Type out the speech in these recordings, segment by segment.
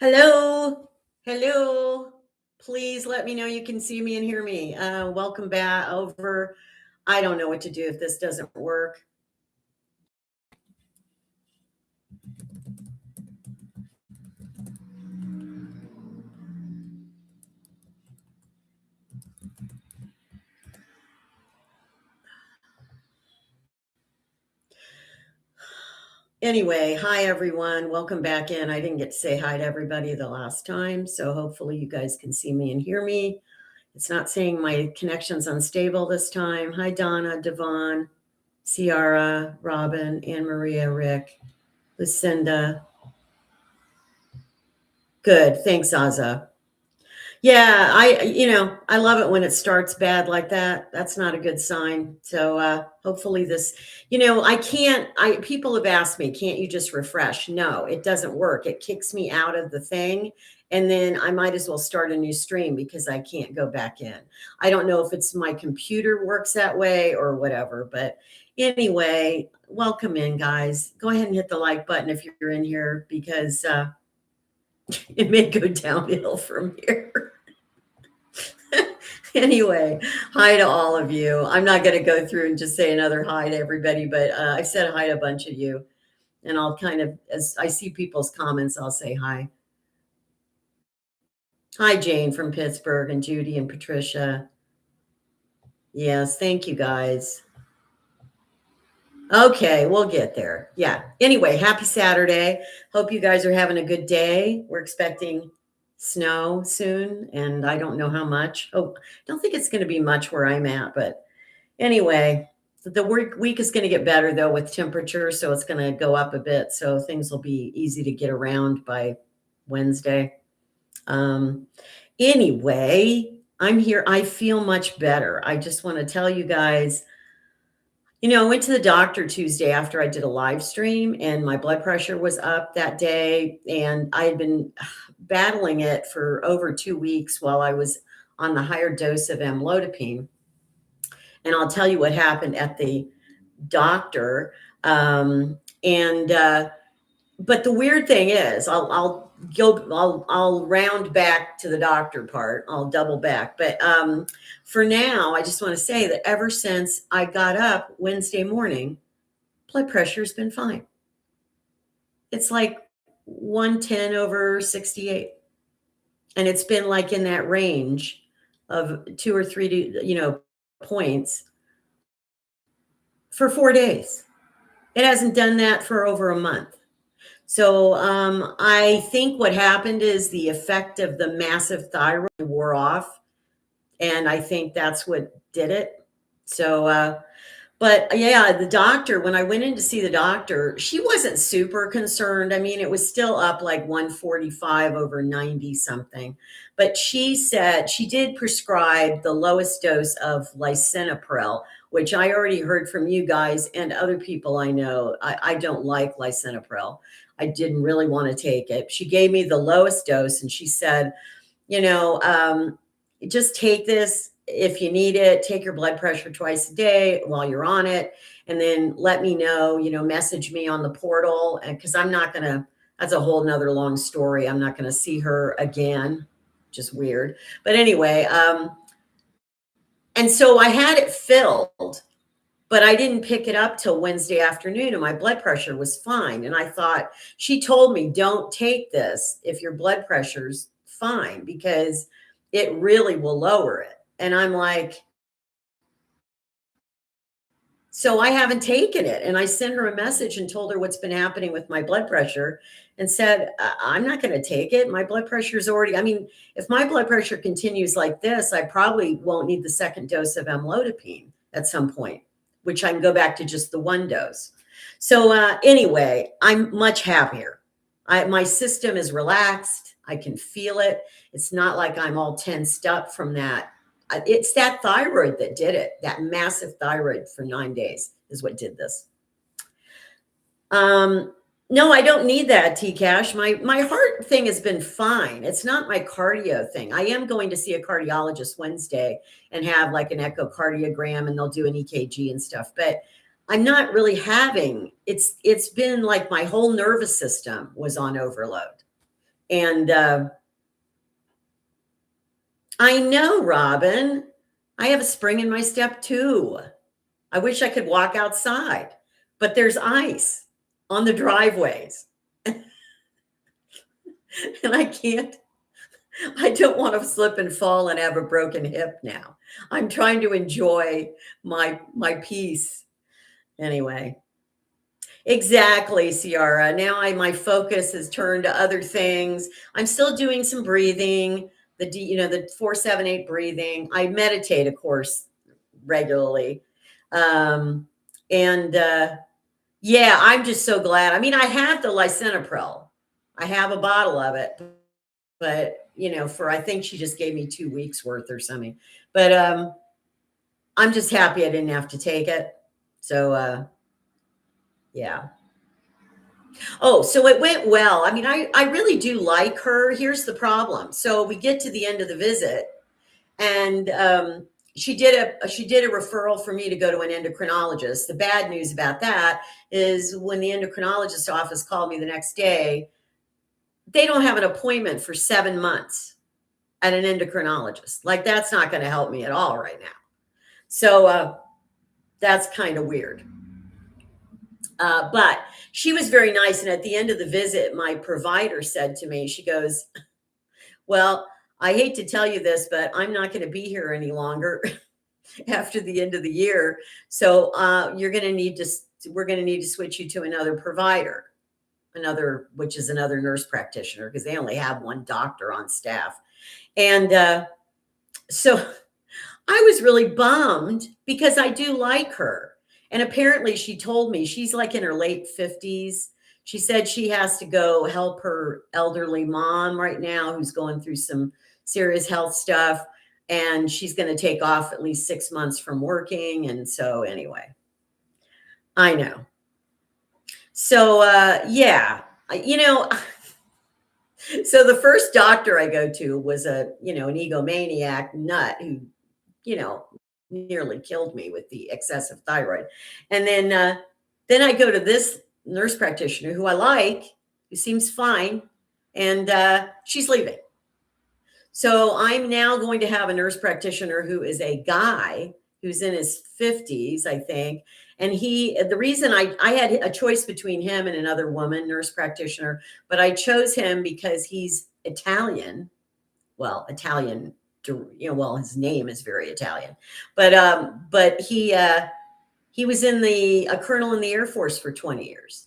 Hello. Hello. Please let me know you can see me and hear me. Welcome back over. I don't know what to do if this doesn't work. Anyway, hi everyone. Welcome back in. I didn't get to say hi to everybody the last time, so hopefully you guys can see me and hear me. It's not saying my connection's unstable this time. Hi Donna, Devon, Ciara, Robin, Anne Maria, Rick, Lucinda. Good. Thanks, Aza. Yeah, I love it when it starts bad like that. That's not a good sign. So hopefully this, people have asked me, can't you just refresh? No, it doesn't work. It kicks me out of the thing. And then I might as well start a new stream because I can't go back in. I don't know if it's my computer works that way or whatever. But anyway, welcome in, guys. Go ahead and hit the like button if you're in here because it may go downhill from here. Anyway, hi to all of you. I'm not going to go through and just say another hi to everybody, but I've said hi to a bunch of you. And I'll kind of, as I see people's comments, I'll say hi. Hi, Jane from Pittsburgh, and Judy and Patricia. Yes, thank you guys. Okay, we'll get there. Yeah. Anyway, happy Saturday. Hope you guys are having a good day. We're expecting snow soon, and I don't know how much. Oh, I don't think it's going to be much where I'm at, but anyway, the week is going to get better though with temperature, so it's going to go up a bit. So things will be easy to get around by Wednesday. Anyway, I'm here. I feel much better. I just want to tell you guys. I went to the doctor Tuesday after I did a live stream and my blood pressure was up that day. And I had been battling it for over 2 weeks while I was on the higher dose of amlodipine. And I'll tell you what happened at the doctor. But the weird thing is, I'll round back to the doctor part. I'll double back. But for now, I just want to say that ever since I got up Wednesday morning, blood pressure's been fine. It's like 110/68. And it's been like in that range of 2 or 3, points for 4 days. It hasn't done that for over a month. So I think what happened is the effect of the massive thyroid wore off. And I think that's what did it. So, but yeah, the doctor, when I went in to see the doctor, she wasn't super concerned. I mean, it was still up like 145/90 something. But she said she did prescribe the lowest dose of lisinopril, which I already heard from you guys and other people I know. I don't like lisinopril. I didn't really want to take it. She gave me the lowest dose and she said, just take this if you need it. Take your blood pressure twice a day while you're on it. And then let me know, message me on the portal. And because I'm not going to, that's a whole nother long story. I'm not going to see her again. Just weird. But anyway, and so I had it filled. But I didn't pick it up till Wednesday afternoon and my blood pressure was fine. And I thought, she told me, don't take this if your blood pressure's fine because it really will lower it. And I'm like, so I haven't taken it. And I sent her a message and told her what's been happening with my blood pressure and said, I'm not going to take it. My blood pressure is already, if my blood pressure continues like this, I probably won't need the second dose of amlodipine at some point, which I can go back to just the one dose. So anyway, I'm much happier. My system is relaxed. I can feel it. It's not like I'm all tensed up from that. It's that thyroid that did it. That massive thyroid for 9 days is what did this. No, I don't need that, T-Cash. My heart thing has been fine. It's not my cardio thing. I am going to see a cardiologist Wednesday and have like an echocardiogram and they'll do an EKG and stuff. But I'm not really having, it's been like my whole nervous system was on overload. And I know, Robin, I have a spring in my step too. I wish I could walk outside, but there's ice on the driveways. And I can't, I don't want to slip and fall and have a broken hip now. I'm trying to enjoy my peace. Anyway. Exactly, Ciara. Now my focus has turned to other things. I'm still doing some breathing, the 4-7-8 breathing. I meditate, of course, regularly. And yeah, I'm just so glad. I mean, I have the lisinopril. I have a bottle of it, but I think she just gave me 2 weeks worth or something. But I'm just happy I didn't have to take it. So yeah. Oh, so it went well. I mean, I really do like her. Here's the problem. So we get to the end of the visit, and she did a referral for me to go to an endocrinologist. The bad news about that is when the endocrinologist office called me the next day, they don't have an appointment for 7 months at an endocrinologist. Like, that's not going to help me at all right now. So that's kind of weird. But she was very nice. And at the end of the visit, my provider said to me, she goes, well, I hate to tell you this, but I'm not going to be here any longer after the end of the year. So we're going to need to switch you to another provider, which is another nurse practitioner, because they only have one doctor on staff. And so I was really bummed because I do like her. And apparently she told me she's like in her late 50s. She said she has to go help her elderly mom right now, who's going through some serious health stuff. And she's going to take off at least 6 months from working. And so anyway, I know. So yeah, so the first doctor I go to was an egomaniac nut who, nearly killed me with the excessive thyroid. And then I go to this nurse practitioner who I like, who seems fine, and she's leaving. So I'm now going to have a nurse practitioner who is a guy who's in his 50s, I think. And the reason I had a choice between him and another woman nurse practitioner, but I chose him because he's Italian. Well, Italian, his name is very Italian, but he was a colonel in the Air Force for 20 years.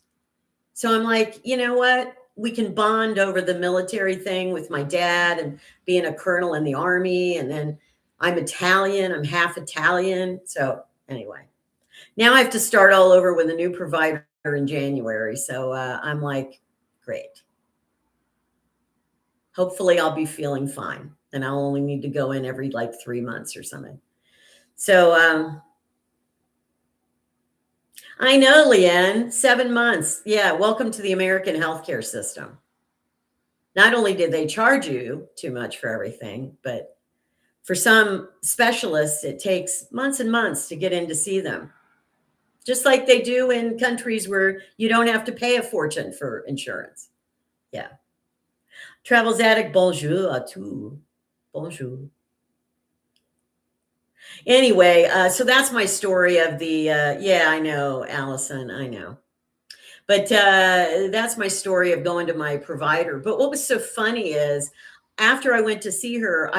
So I'm like, you know what? We can bond over the military thing with my dad and being a colonel in the Army. And then I'm Italian. I'm half Italian. So anyway, now I have to start all over with a new provider in January. So I'm like, great. Hopefully I'll be feeling fine, and I'll only need to go in every 3 months or something. So I know, Leanne, 7 months. Yeah. Welcome to the American healthcare system. Not only did they charge you too much for everything, but for some specialists, it takes months and months to get in to see them. Just like they do in countries where you don't have to pay a fortune for insurance. Yeah. Travels addict, bonjour à tous. Bonjour. Anyway, so that's my story of the, yeah, I know, Allison, I know. But that's my story of going to my provider. But what was so funny is after I went to see her,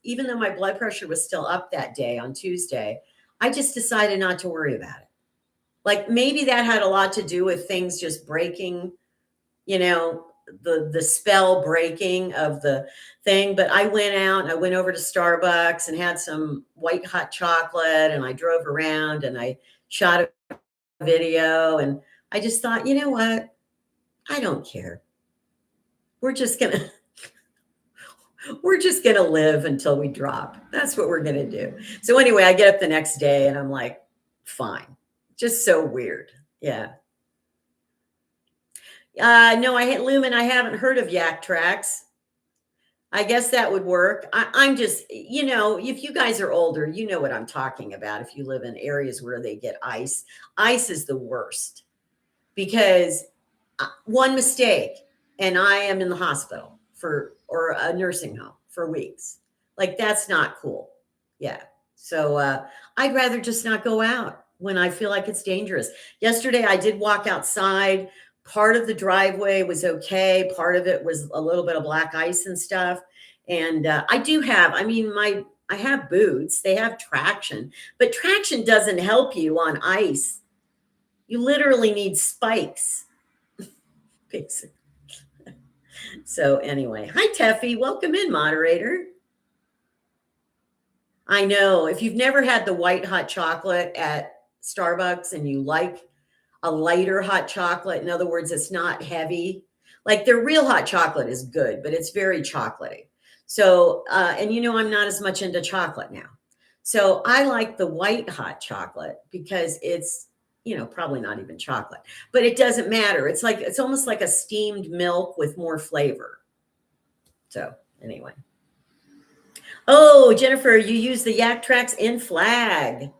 even though my blood pressure was still up that day on Tuesday, I just decided not to worry about it. Like, maybe that had a lot to do with things just breaking, the spell breaking of the thing. But I went out and I went over to Starbucks and had some white hot chocolate, and I drove around and I shot a video, and I just thought, you know what? I don't care. We're just going to live until we drop. That's what we're going to do. So anyway, I get up the next day and I'm like, fine. Just so weird. Yeah. No, Lumen, I haven't heard of Yak Tracks. I guess that would work. I'm just, if you guys are older, you know what I'm talking about. If you live in areas where they get ice is the worst, because one mistake and I am in the hospital. or a nursing home for weeks. Like that's not cool. Yeah. So I'd rather just not go out when I feel like it's dangerous. Yesterday I did walk outside. Part of the driveway was okay. Part of it was a little bit of black ice and stuff. And I do have, I mean, I have boots. They have traction, but traction doesn't help you on ice. You literally need spikes, basically. So anyway, hi Teffy, welcome in, moderator. I know if you've never had the white hot chocolate at Starbucks and you like a lighter hot chocolate, in other words, it's not heavy. Like their real hot chocolate is good, but it's very chocolatey. So, and you know, I'm not as much into chocolate now. So I like the white hot chocolate because it's, you know, probably not even chocolate, but it doesn't matter. It's like, it's almost like a steamed milk with more flavor. So anyway. Oh, Jennifer, you use the Yak Tracks in Flag.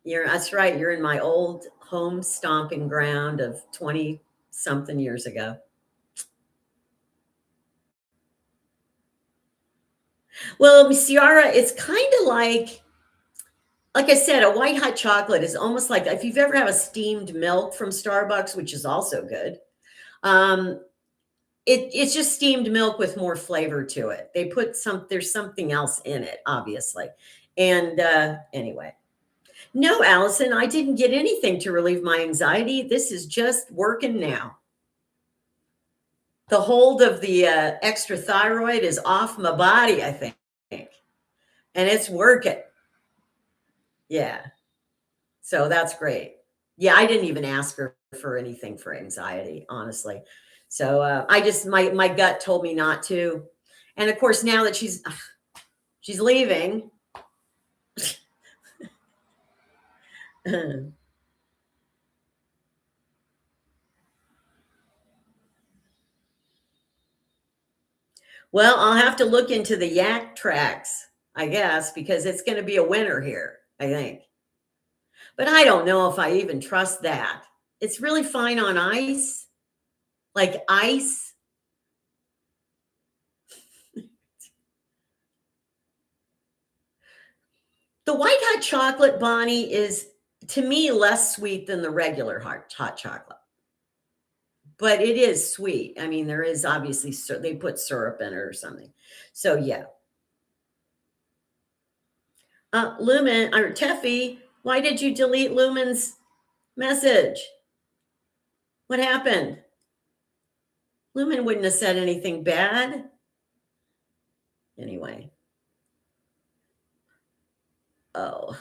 That's right. You're in my old home stomping ground of 20 something years ago. Well, Ciara, it's kind of like I said, a white hot chocolate is almost like if you've ever had a steamed milk from Starbucks, which is also good. It's just steamed milk with more flavor to it. They put there's something else in it, obviously. And anyway. No, Allison, I didn't get anything to relieve my anxiety. This is just working now. The hold of the extra thyroid is off my body, I think. And it's working. Yeah. So that's great. Yeah, I didn't even ask her for anything for anxiety, honestly. So I just my gut told me not to. And of course, now that she's leaving. Well, I'll have to look into the Yak Tracks, I guess, because it's going to be a winner here, I think. But I don't know if I even trust that. It's really fine on ice, like ice. The white hot chocolate, Bonnie, is to me less sweet than the regular hot chocolate. But it is sweet. I mean, there is obviously, they put syrup in it or something. So yeah. Lumen, or Teffy, why did you delete Lumen's message? What happened? Lumen wouldn't have said anything bad. Anyway. Oh.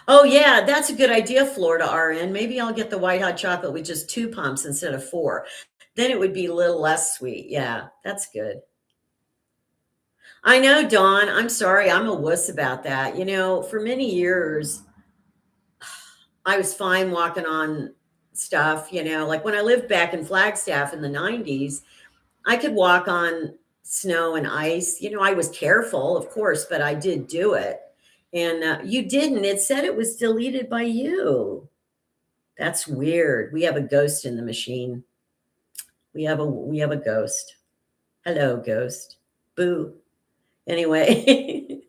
Oh, yeah, that's a good idea, Florida RN. Maybe I'll get the white hot chocolate with just 2 pumps instead of 4. Then it would be a little less sweet. Yeah, that's good. I know, Dawn. I'm sorry. I'm a wuss about that. You know, for many years, I was fine walking on stuff, you know, like when I lived back in Flagstaff in the 90s, I could walk on snow and ice. You know, I was careful, of course, but I did do it. And you didn't. It said it was deleted by you. That's weird. We have a ghost in the machine. We have a ghost. Hello, ghost. Boo. Anyway,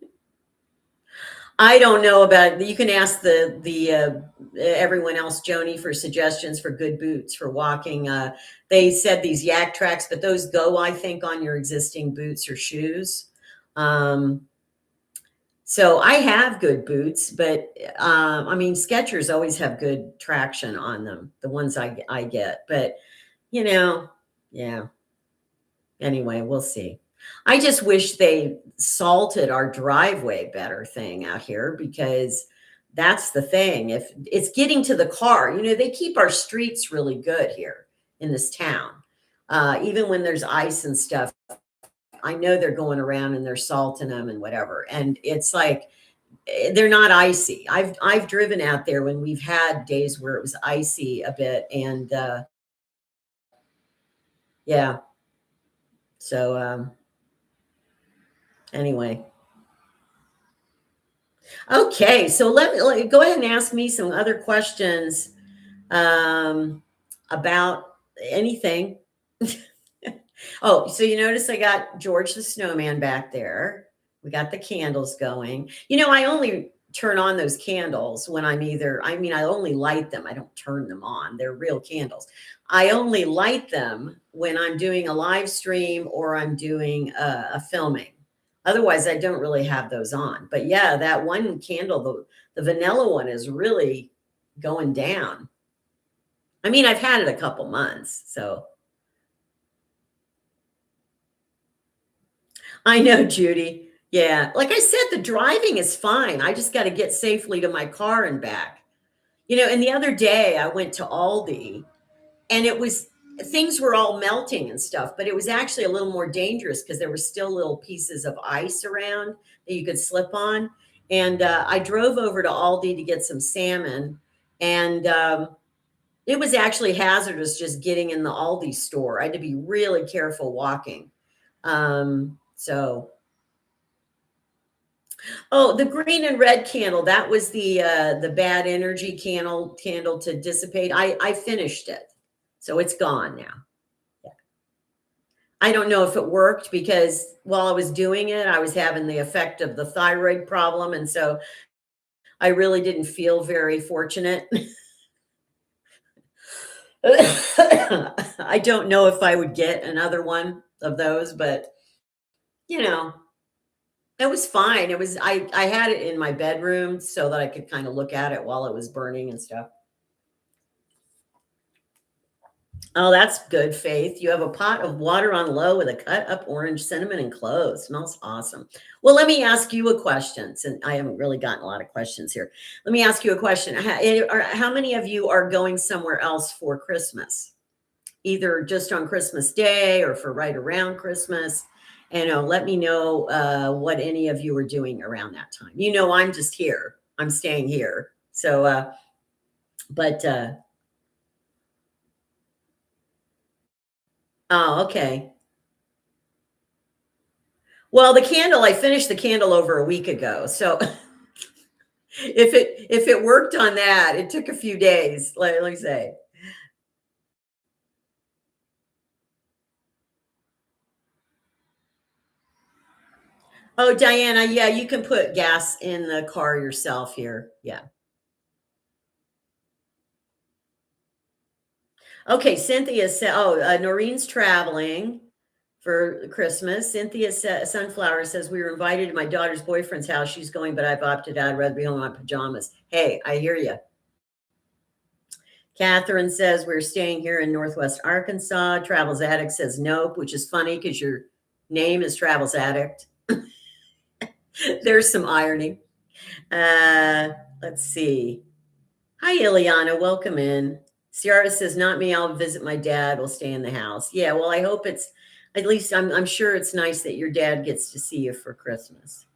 I don't know about. You can ask the everyone else, Joni, for suggestions for good boots for walking. They said these Yak Tracks, but those go, I think, on your existing boots or shoes. So I have good boots, but I mean, Skechers always have good traction on them, the ones I get. But, you know, yeah. Anyway, we'll see. I just wish they salted our driveway better thing out here because that's the thing. If it's getting to the car, you know, they keep our streets really good here in this town. Even when there's ice and stuff, I know they're going around and they're salting them and whatever. And it's like they're not icy. I've driven out there when we've had days where it was icy a bit, and yeah. So anyway. Okay, so let me go ahead and ask me some other questions about anything. Oh, so you notice I got George the Snowman back there. We got the candles going. I only turn on those candles when I only light them. I don't turn them on. They're real candles. I only light them when I'm doing a live stream or I'm doing a filming. Otherwise, I don't really have those on. But yeah, that one candle, the vanilla one, is really going down. I mean, I've had it a couple months, so. I know, Judy. Yeah. Like I said, the driving is fine. I just got to get safely to my car and back. And the other day I went to Aldi and things were all melting and stuff, but it was actually a little more dangerous because there were still little pieces of ice around that you could slip on. And I drove over to Aldi to get some salmon. And it was actually hazardous just getting in the Aldi store. I had to be really careful walking. So. Oh, the green and red candle, that was the bad energy candle to dissipate. I finished it. So it's gone now. Yeah. I don't know if it worked because while I was doing it, I was having the effect of the thyroid problem. And so I really didn't feel very fortunate. I don't know if I would get another one of those, but it was fine. I had it in my bedroom so that I could kind of look at it while it was burning and stuff. Oh, that's good, Faith. You have a pot of water on low with a cut up orange, cinnamon, and cloves. Smells awesome. Well, let me ask you a question. Since I haven't really gotten a lot of questions here. Let me ask you a question. How many of you are going somewhere else for Christmas? Either just on Christmas Day or for right around Christmas? And let me know what any of you are doing around that time. I'm just here. I'm staying here. So, oh, okay. Well, I finished the candle over a week ago. So if it worked on that, it took a few days, let me say. Oh, Diana, yeah, you can put gas in the car yourself here. Yeah. Okay, Cynthia said, Noreen's traveling for Christmas. Cynthia Sunflower says, we were invited to my daughter's boyfriend's house. She's going, but I've opted out. I'd rather be home in my pajamas. Hey, I hear you. Catherine says, we're staying here in Northwest Arkansas. Travels Addict says, nope, which is funny because your name is Travels Addict. There's some irony. Let's see. Hi, Ileana. Welcome in. Ciara says, not me. I'll visit my dad. We'll stay in the house. Yeah, well, I hope at least I'm sure it's nice that your dad gets to see you for Christmas.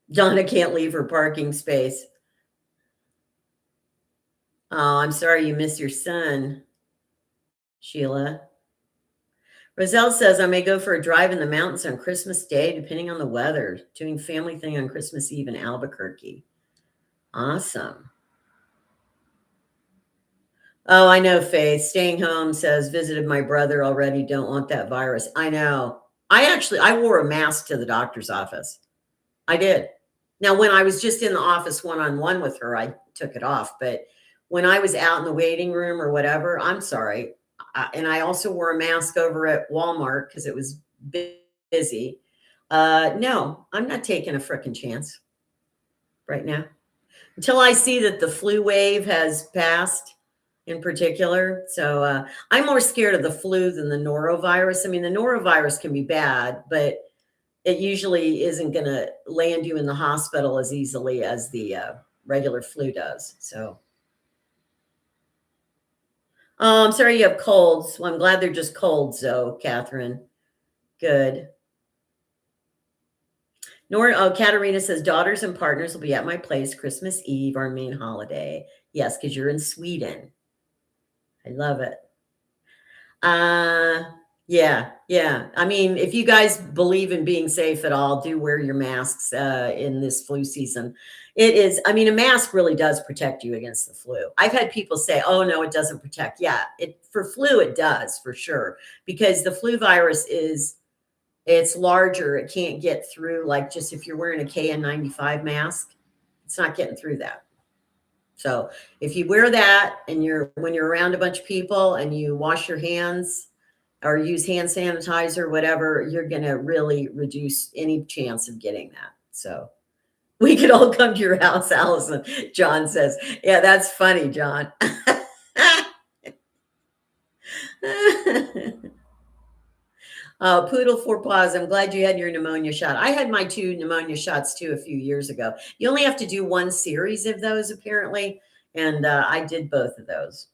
Donna can't leave her parking space. Oh, I'm sorry you miss your son, Sheila. Roselle says, I may go for a drive in the mountains on Christmas Day, depending on the weather, doing family thing on Christmas Eve in Albuquerque. Awesome. Oh, I know, Faith. Staying home says, visited my brother already. Don't want that virus. I know. I wore a mask to the doctor's office. I did. Now, when I was just in the office one-on-one with her, I took it off. But when I was out in the waiting room or whatever, I'm sorry. And I also wore a mask over at Walmart because it was busy. No, I'm not taking a frickin' chance right now until I see that the flu wave has passed in particular. So I'm more scared of the flu than the norovirus. I mean, the norovirus can be bad, but it usually isn't going to land you in the hospital as easily as the regular flu does. So, oh, I'm sorry you have colds. Well, I'm glad they're just colds, though, Catherine. Good. Katarina says, daughters and partners will be at my place Christmas Eve, our main holiday. Yes, because you're in Sweden. I love it. Yeah, yeah. I mean, if you guys believe in being safe at all, do wear your masks in this flu season. It is, I mean, a mask really does protect you against the flu. I've had people say, "Oh no, it doesn't protect." Yeah, it for flu it does for sure because the flu virus is it's larger. It can't get through like just if you're wearing a KN95 mask, it's not getting through that. So, if you wear that and you're when you're around a bunch of people and you wash your hands or use hand sanitizer, whatever, you're going to really reduce any chance of getting that. So we could all come to your house, Allison. John says, yeah, that's funny, John. Poodle Four Paws, I'm glad you had your pneumonia shot. I had my 2 pneumonia shots too a few years ago. You only have to do one series of those apparently. And I did both of those.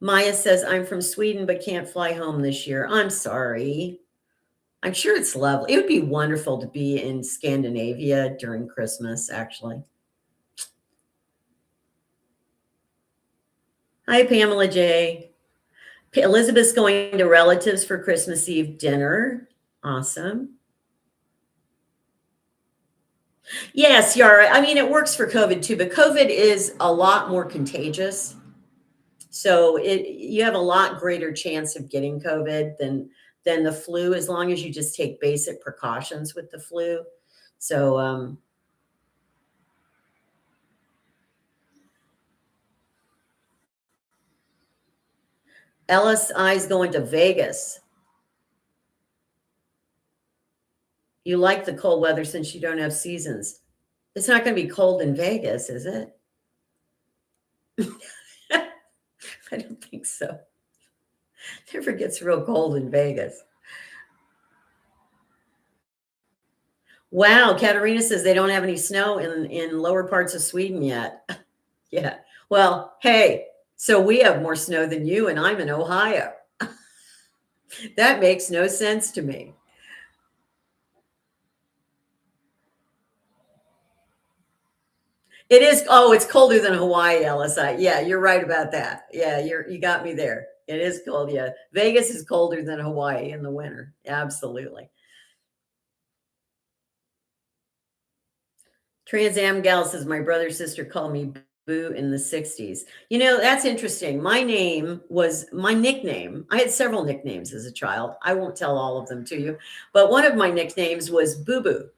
Maya says, I'm from Sweden, but can't fly home this year. I'm sorry. I'm sure it's lovely. It would be wonderful to be in Scandinavia during Christmas, actually. Hi, Pamela J. Elizabeth's going to relatives for Christmas Eve dinner. Awesome. Yes, Yara. I mean, it works for COVID too, but COVID is a lot more contagious. So you have a lot greater chance of getting COVID than the flu, as long as you just take basic precautions with the flu. So LSI is going to Vegas. You like the cold weather since you don't have seasons. It's not going to be cold in Vegas, is it? I don't think so. It never gets real cold in Vegas. Wow, Katarina says they don't have any snow in lower parts of Sweden yet. Yeah. Well, hey, so we have more snow than you, and I'm in Ohio. That makes no sense to me. It is. Oh, it's colder than Hawaii, LSI. Yeah, you're right about that. Yeah, you got me there. It is cold. Yeah, Vegas is colder than Hawaii in the winter. Absolutely. Trans Am Gal says my brother sister called me Boo in the 60s. You know, that's interesting. My name was my nickname. I had several nicknames as a child. I won't tell all of them to you, but one of my nicknames was Boo Boo,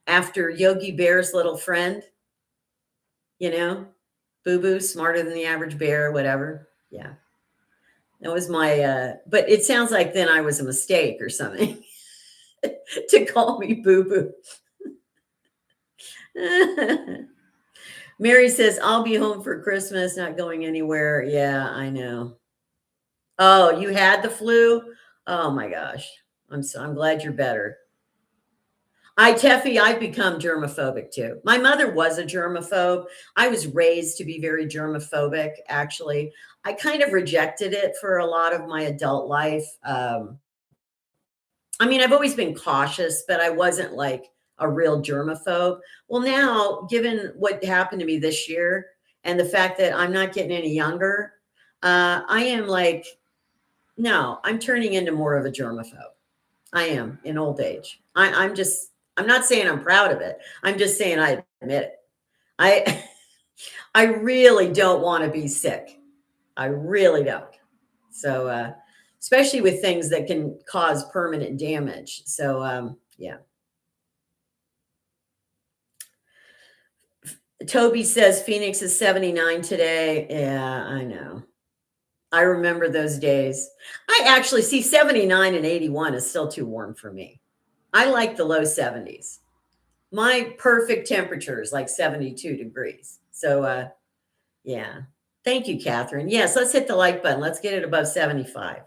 after Yogi Bear's little friend. You know, Boo Boo, smarter than the average bear, whatever. Yeah. That was my but it sounds like then I was a mistake or something to call me Boo Boo. Mary says, I'll be home for Christmas, not going anywhere. Yeah, I know. Oh, you had the flu? Oh my gosh. I'm glad you're better. Teffy, I've become germophobic too. My mother was a germaphobe. I was raised to be very germophobic, actually. I kind of rejected it for a lot of my adult life. I mean, I've always been cautious, but I wasn't like a real germaphobe. Well, now, given what happened to me this year and the fact that I'm not getting any younger, I am like, no, I'm turning into more of a germaphobe. I am in old age. I'm not saying I'm proud of it. I'm just saying I admit it. I, I really don't want to be sick. I really don't. So, especially with things that can cause permanent damage. So, yeah. Toby says Phoenix is 79 today. Yeah, I know. I remember those days. I actually see 79 and 81 is still too warm for me. I like the low 70s. My perfect temperature is like 72 degrees. So, yeah. Thank you, Catherine. Yes, let's hit the like button. Let's get it above 75.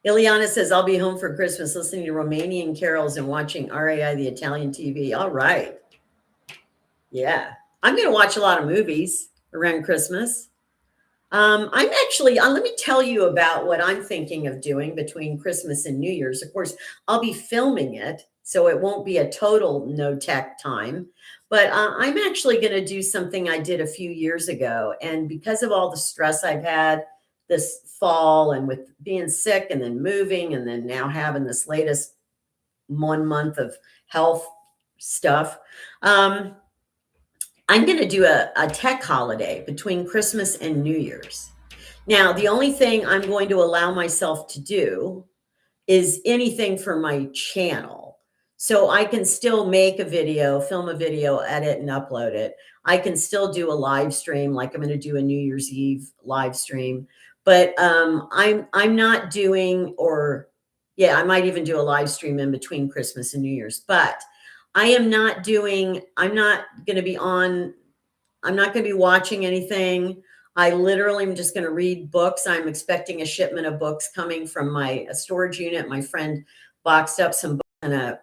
Ileana says, I'll be home for Christmas listening to Romanian carols and watching RAI, the Italian TV. All right. Yeah. I'm going to watch a lot of movies around Christmas. I'm actually, let me tell you about what I'm thinking of doing between Christmas and New Year's. Of course, I'll be filming it, so it won't be a total no tech time. But I'm actually going to do something I did a few years ago. And because of all the stress I've had this fall and with being sick and then moving and then now having this latest 1 month of health stuff, I'm going to do a tech holiday between Christmas and New Year's. Now, the only thing I'm going to allow myself to do is anything for my channel. So I can still make a video, film a video, edit and upload it. I can still do a live stream, like I'm going to do a New Year's Eve live stream. But I'm not doing, or yeah, I might even do a live stream in between Christmas and New Year's. But I am not doing, I'm not going to be on, I'm not going to be watching anything. I literally am just going to read books. I'm expecting a shipment of books coming from my storage unit. My friend boxed up some books in a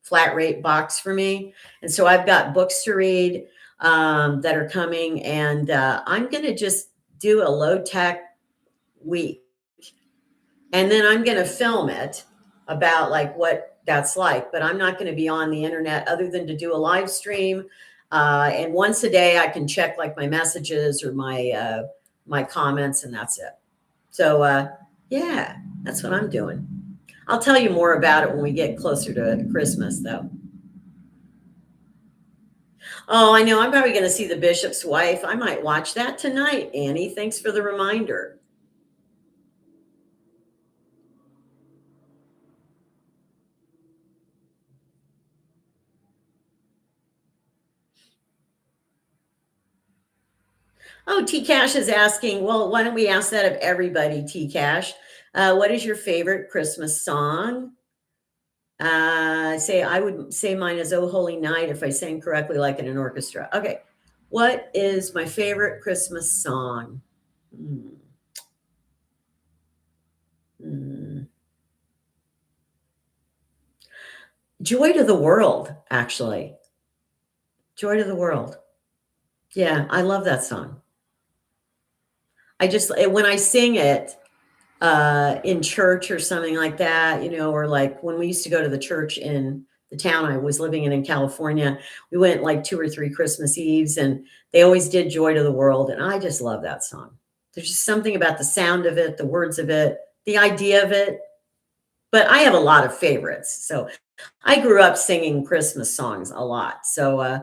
flat rate box for me. And so I've got books to read that are coming. And I'm going to just do a low tech week. And then I'm going to film it about like what that's like. But I'm not going to be on the internet other than to do a live stream. And once a day I can check like my messages or my comments, and that's it. So yeah, that's what I'm doing. I'll tell you more about it when we get closer to Christmas, though. Oh, I know. I'm probably going to see The Bishop's Wife. I might watch that tonight, Annie. Thanks for the reminder. Oh, T Cash is asking, well, why don't we ask that of everybody, T Cash? What is your favorite Christmas song? I would say mine is Oh Holy Night if I sang correctly, like in an orchestra. Okay. What is my favorite Christmas song? Joy to the World, actually. Joy to the World. Yeah, I love that song. When I sing it in church or something like that, or like when we used to go to the church in the town I was living in California, we went like 2 or 3 Christmas Eves and they always did Joy to the World. And I just love that song. There's just something about the sound of it, the words of it, the idea of it. But I have a lot of favorites. So I grew up singing Christmas songs a lot. So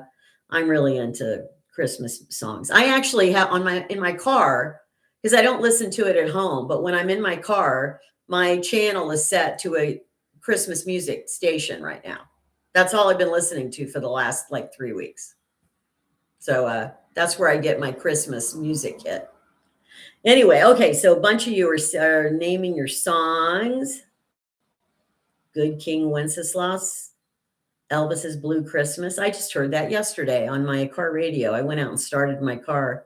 I'm really into Christmas songs. I actually have in my car, because I don't listen to it at home, but when I'm in my car, my channel is set to a Christmas music station right now. That's all I've been listening to for the last like 3 weeks. So that's where I get my Christmas music hit. Anyway, okay, so a bunch of you are naming your songs. Good King Wenceslas, Elvis's Blue Christmas. I just heard that yesterday on my car radio. I went out and started my car.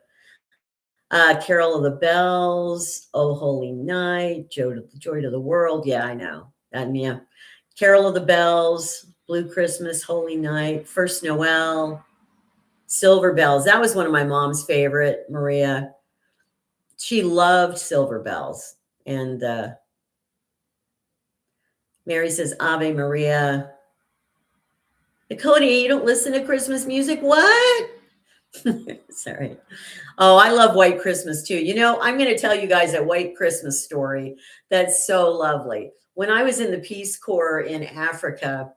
Carol of the Bells, Oh Holy Night, Joy to the World. Yeah, I know. Yeah. Carol of the Bells, Blue Christmas, Holy Night, First Noel, Silver Bells. That was one of my mom's favorite, Maria. She loved Silver Bells. And Mary says, Ave Maria. Dakota, you don't listen to Christmas music? What? Sorry. Oh, I love White Christmas too. I'm going to tell you guys a White Christmas story that's so lovely. When I was in the Peace Corps in Africa,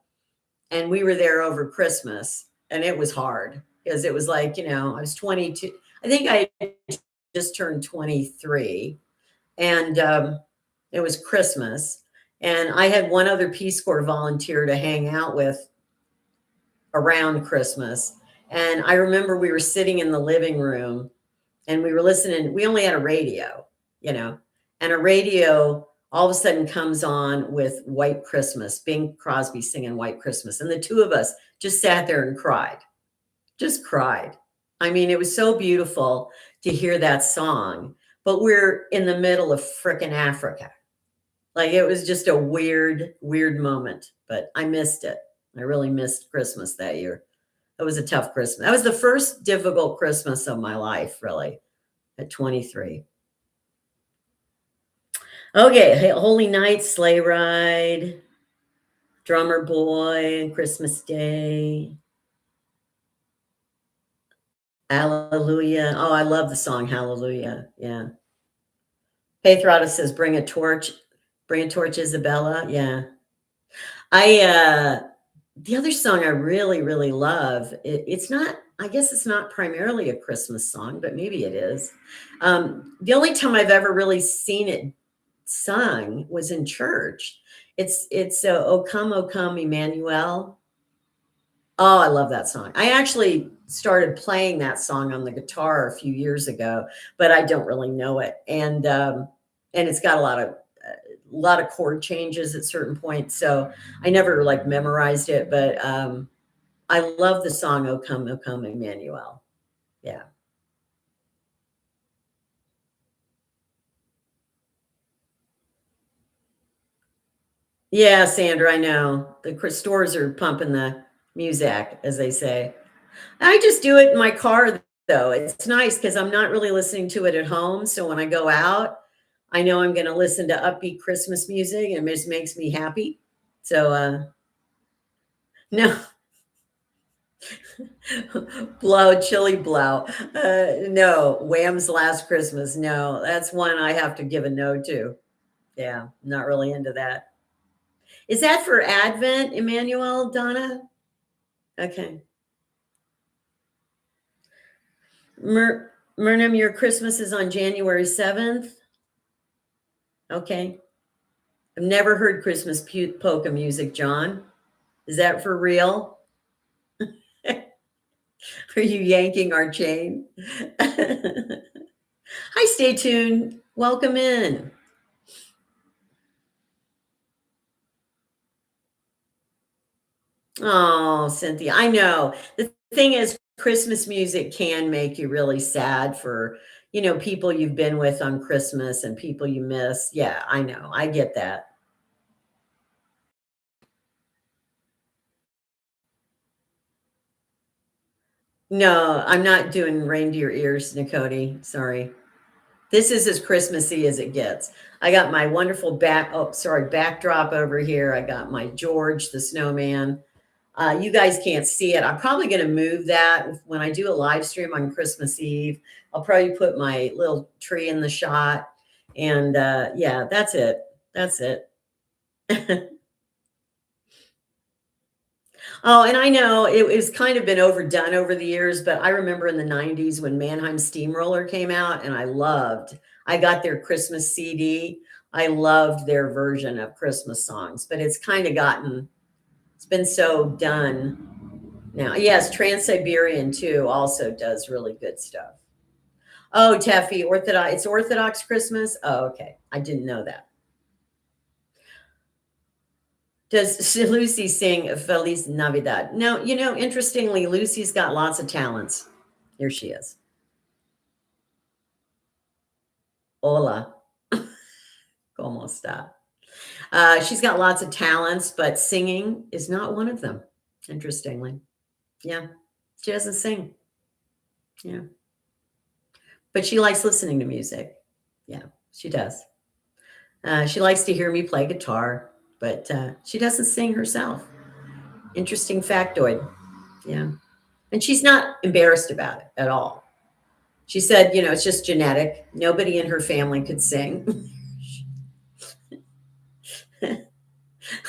and we were there over Christmas, and it was hard because it was like, I was 22. I think I just turned 23, and it was Christmas. And I had one other Peace Corps volunteer to hang out with around Christmas. And I remember we were sitting in the living room and we were listening. We only had a radio, and a radio all of a sudden comes on with White Christmas, Bing Crosby singing White Christmas. And the two of us just sat there and cried, just cried. I mean, it was so beautiful to hear that song, but we're in the middle of frickin' Africa. Like it was just a weird, weird moment, but I missed it. I really missed Christmas that year. That was a tough Christmas. That was the first difficult Christmas of my life, really, at 23. Okay, Holy Night, Sleigh Ride, Drummer Boy, Christmas Day. Hallelujah. Oh, I love the song Hallelujah. Yeah. Pathrada says, bring a torch, Isabella. Yeah. The other song I really, really love, it's not, I guess it's not primarily a Christmas song, but maybe it is. The only time I've ever really seen it sung was in church. It's O Come, Emmanuel. Oh, I love that song. I actually started playing that song on the guitar a few years ago, but I don't really know it. And it's got a lot of chord changes at certain points. So I never like memorized it, but I love the song O Come, Emmanuel. Yeah. Yeah, Sandra, I know. The stores are pumping the music, as they say. I just do it in my car, though. It's nice because I'm not really listening to it at home. So when I go out, I know I'm going to listen to upbeat Christmas music and it just makes me happy. So, no, blow, chili blow. No, Wham's Last Christmas. No, that's one I have to give a no to. Yeah, not really into that. Is that for Advent, Emmanuel, Donna? Okay. Murnum, your Christmas is on January 7th. Okay. I've never heard Christmas polka music, John. Is that for real? Are you yanking our chain? Hi, stay tuned. Welcome in. Oh, Cynthia, I know. The thing is, Christmas music can make you really sad for, people you've been with on Christmas and people you miss. Yeah, I know. I get that. No, I'm not doing reindeer ears, Nicody. Sorry. This is as Christmassy as it gets. I got my wonderful backdrop over here. I got my George the snowman. You guys can't see it. I'm probably going to move that when I do a live stream on Christmas Eve. I'll probably put my little tree in the shot. And yeah, that's it. That's it. Oh, and I know it was kind of been overdone over the years, but I remember in the 90s when Mannheim Steamroller came out, and I got their Christmas CD. I loved their version of Christmas songs, but it's been so done now. Yes, Trans-Siberian too also does really good stuff. Oh, Teffy, it's Orthodox Christmas? Oh, okay. I didn't know that. Does Lucy sing Feliz Navidad? No, interestingly, Lucy's got lots of talents. Here she is. Hola. ¿Cómo está? She's got lots of talents, but singing is not one of them, interestingly. Yeah, she doesn't sing. Yeah. But she likes listening to music. Yeah, she does. She likes to hear me play guitar, but she doesn't sing herself. Interesting factoid. Yeah. And she's not embarrassed about it at all. She said, it's just genetic. Nobody in her family could sing.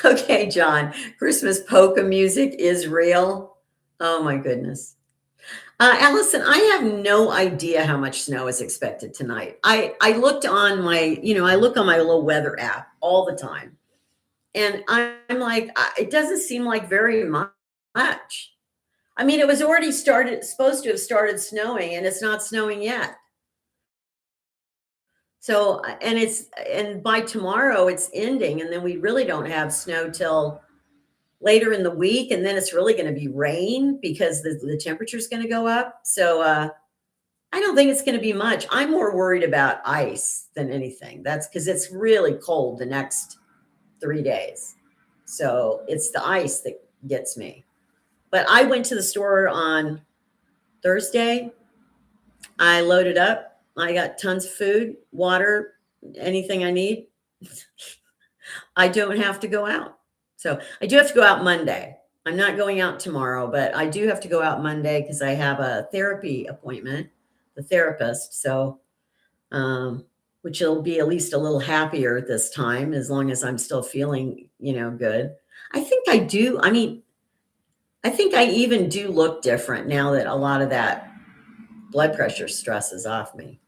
Okay, John. Christmas polka music is real. Oh my goodness. Allison, I have no idea how much snow is expected tonight. I looked on I look on my little weather app all the time. And I'm like, it doesn't seem like very much. I mean, it was already supposed to have started snowing, and it's not snowing yet. So, and by tomorrow it's ending, and then we really don't have snow till later in the week, and then it's really going to be rain because the temperature is going to go up. So, I don't think it's going to be much. I'm more worried about ice than anything. That's because it's really cold the next 3 days. So it's the ice that gets me. But I went to the store on Thursday. I loaded up. I got tons of food, water, anything I need. I don't have to go out. So I do have to go out Monday. I'm not going out tomorrow, but I do have to go out Monday because I have a therapy appointment, the therapist. So, which will be at least a little happier this time, as long as I'm still feeling, good. I think I do. I mean, I think I even do look different now that a lot of that blood pressure stress is off me.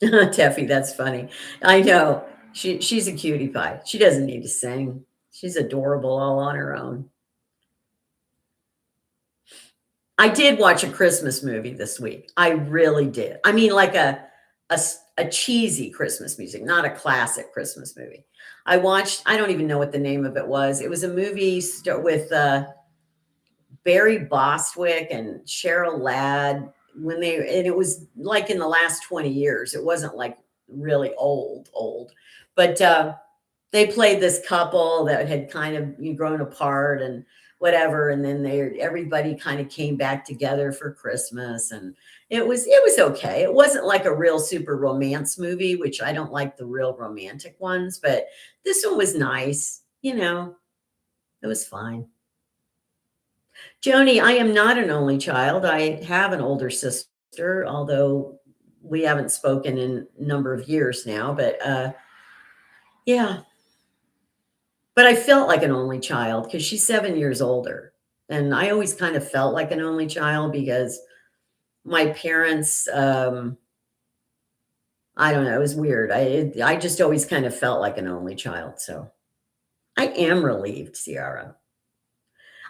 Teffy, that's funny. I know. She's a cutie pie. She doesn't need to sing. She's adorable all on her own. I did watch a Christmas movie this week. I really did. I mean, like a cheesy Christmas music, not a classic Christmas movie. I watched, I don't even know what the name of it was. It was a movie with Barry Bostwick and Cheryl Ladd and it was like in the last 20 years. It wasn't like really old, but they played this couple that had kind of grown apart and whatever, and then everybody kind of came back together for Christmas, and it was okay. It wasn't like a real super romance movie, which I don't like the real romantic ones, but this one was nice. It was fine. Joni, I am not an only child. I have an older sister, although we haven't spoken in a number of years now, but yeah. But I felt like an only child because she's 7 years older. And I always kind of felt like an only child because my parents, I don't know, it was weird. I just always kind of felt like an only child. So I am relieved, Ciara.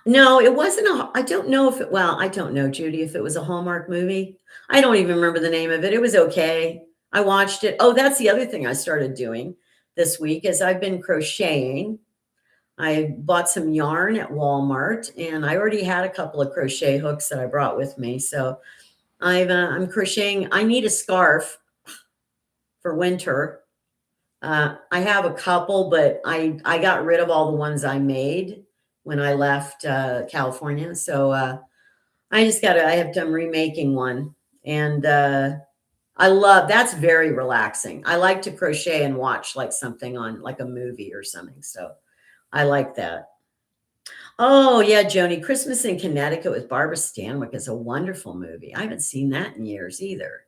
No, it wasn't I don't know if I don't know, Judy, if it was a Hallmark movie. I don't even remember the name of it. It was okay. I watched it. Oh, that's the other thing I started doing this week is I've been crocheting. I bought some yarn at Walmart, and I already had a couple of crochet hooks that I brought with me. So I'm crocheting. I need a scarf for winter. I have a couple, but I got rid of all the ones I made when I left California. So I have done remaking one, and that's very relaxing. I like to crochet and watch like something on like a movie or something. So I like that. Oh, yeah, Joni, Christmas in Connecticut with Barbara Stanwyck is a wonderful movie. I haven't seen that in years either.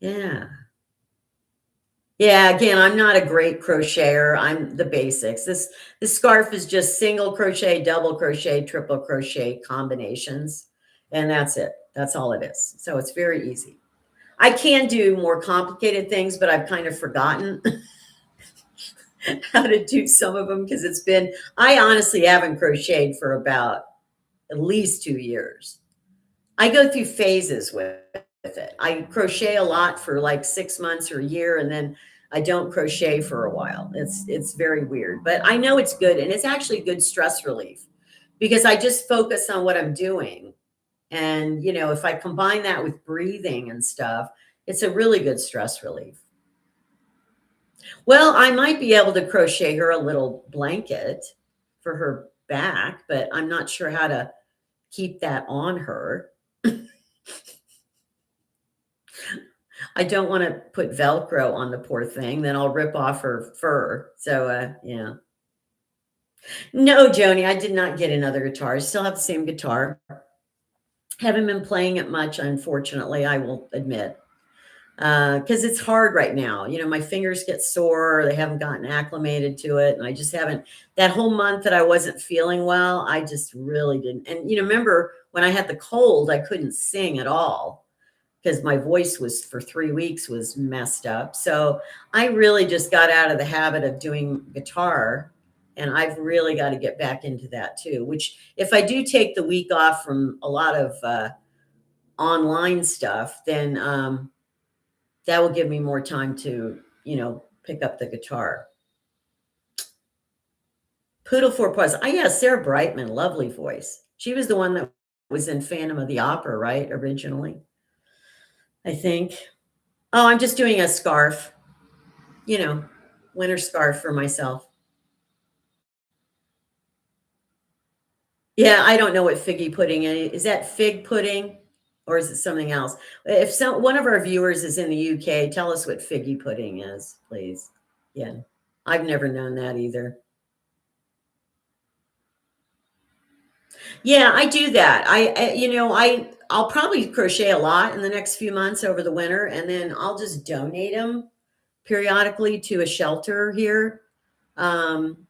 Yeah. Yeah, again, I'm not a great crocheter. I'm the basics. This scarf is just single crochet, double crochet, triple crochet combinations, and that's it. That's all it is. So it's very easy. I can do more complicated things, but I've kind of forgotten how to do some of them because I honestly haven't crocheted for about at least 2 years. I go through phases with it. I crochet a lot for like 6 months or a year, and then I don't crochet for a while. It's very weird, but I know it's good, and it's actually good stress relief because I just focus on what I'm doing. And if I combine that with breathing and stuff, it's a really good stress relief. Well, I might be able to crochet her a little blanket for her back, but I'm not sure how to keep that on her. I don't want to put Velcro on the poor thing, then I'll rip off her fur. So, yeah. No, Joni, I did not get another guitar. I still have the same guitar. Haven't been playing it much, unfortunately, I will admit. Because it's hard right now. My fingers get sore. They haven't gotten acclimated to it. And I just haven't, that whole month that I wasn't feeling well, I just really didn't. And, remember when I had the cold, I couldn't sing at all because my voice was for 3 weeks was messed up. So I really just got out of the habit of doing guitar. And I've really got to get back into that too, which if I do take the week off from a lot of online stuff, then that will give me more time to, pick up the guitar. Poodle for Paws. Oh, yeah, Sarah Brightman, lovely voice. She was the one that was in Phantom of the Opera, right? Originally, I think. Oh, I'm just doing a scarf, winter scarf for myself. Yeah, I don't know what figgy pudding is. Is that fig pudding or is it something else? If one of our viewers is in the UK, tell us what figgy pudding is, please. Yeah, I've never known that either. Yeah, I do that. I'll probably crochet a lot in the next few months over the winter, and then I'll just donate them periodically to a shelter here. Um,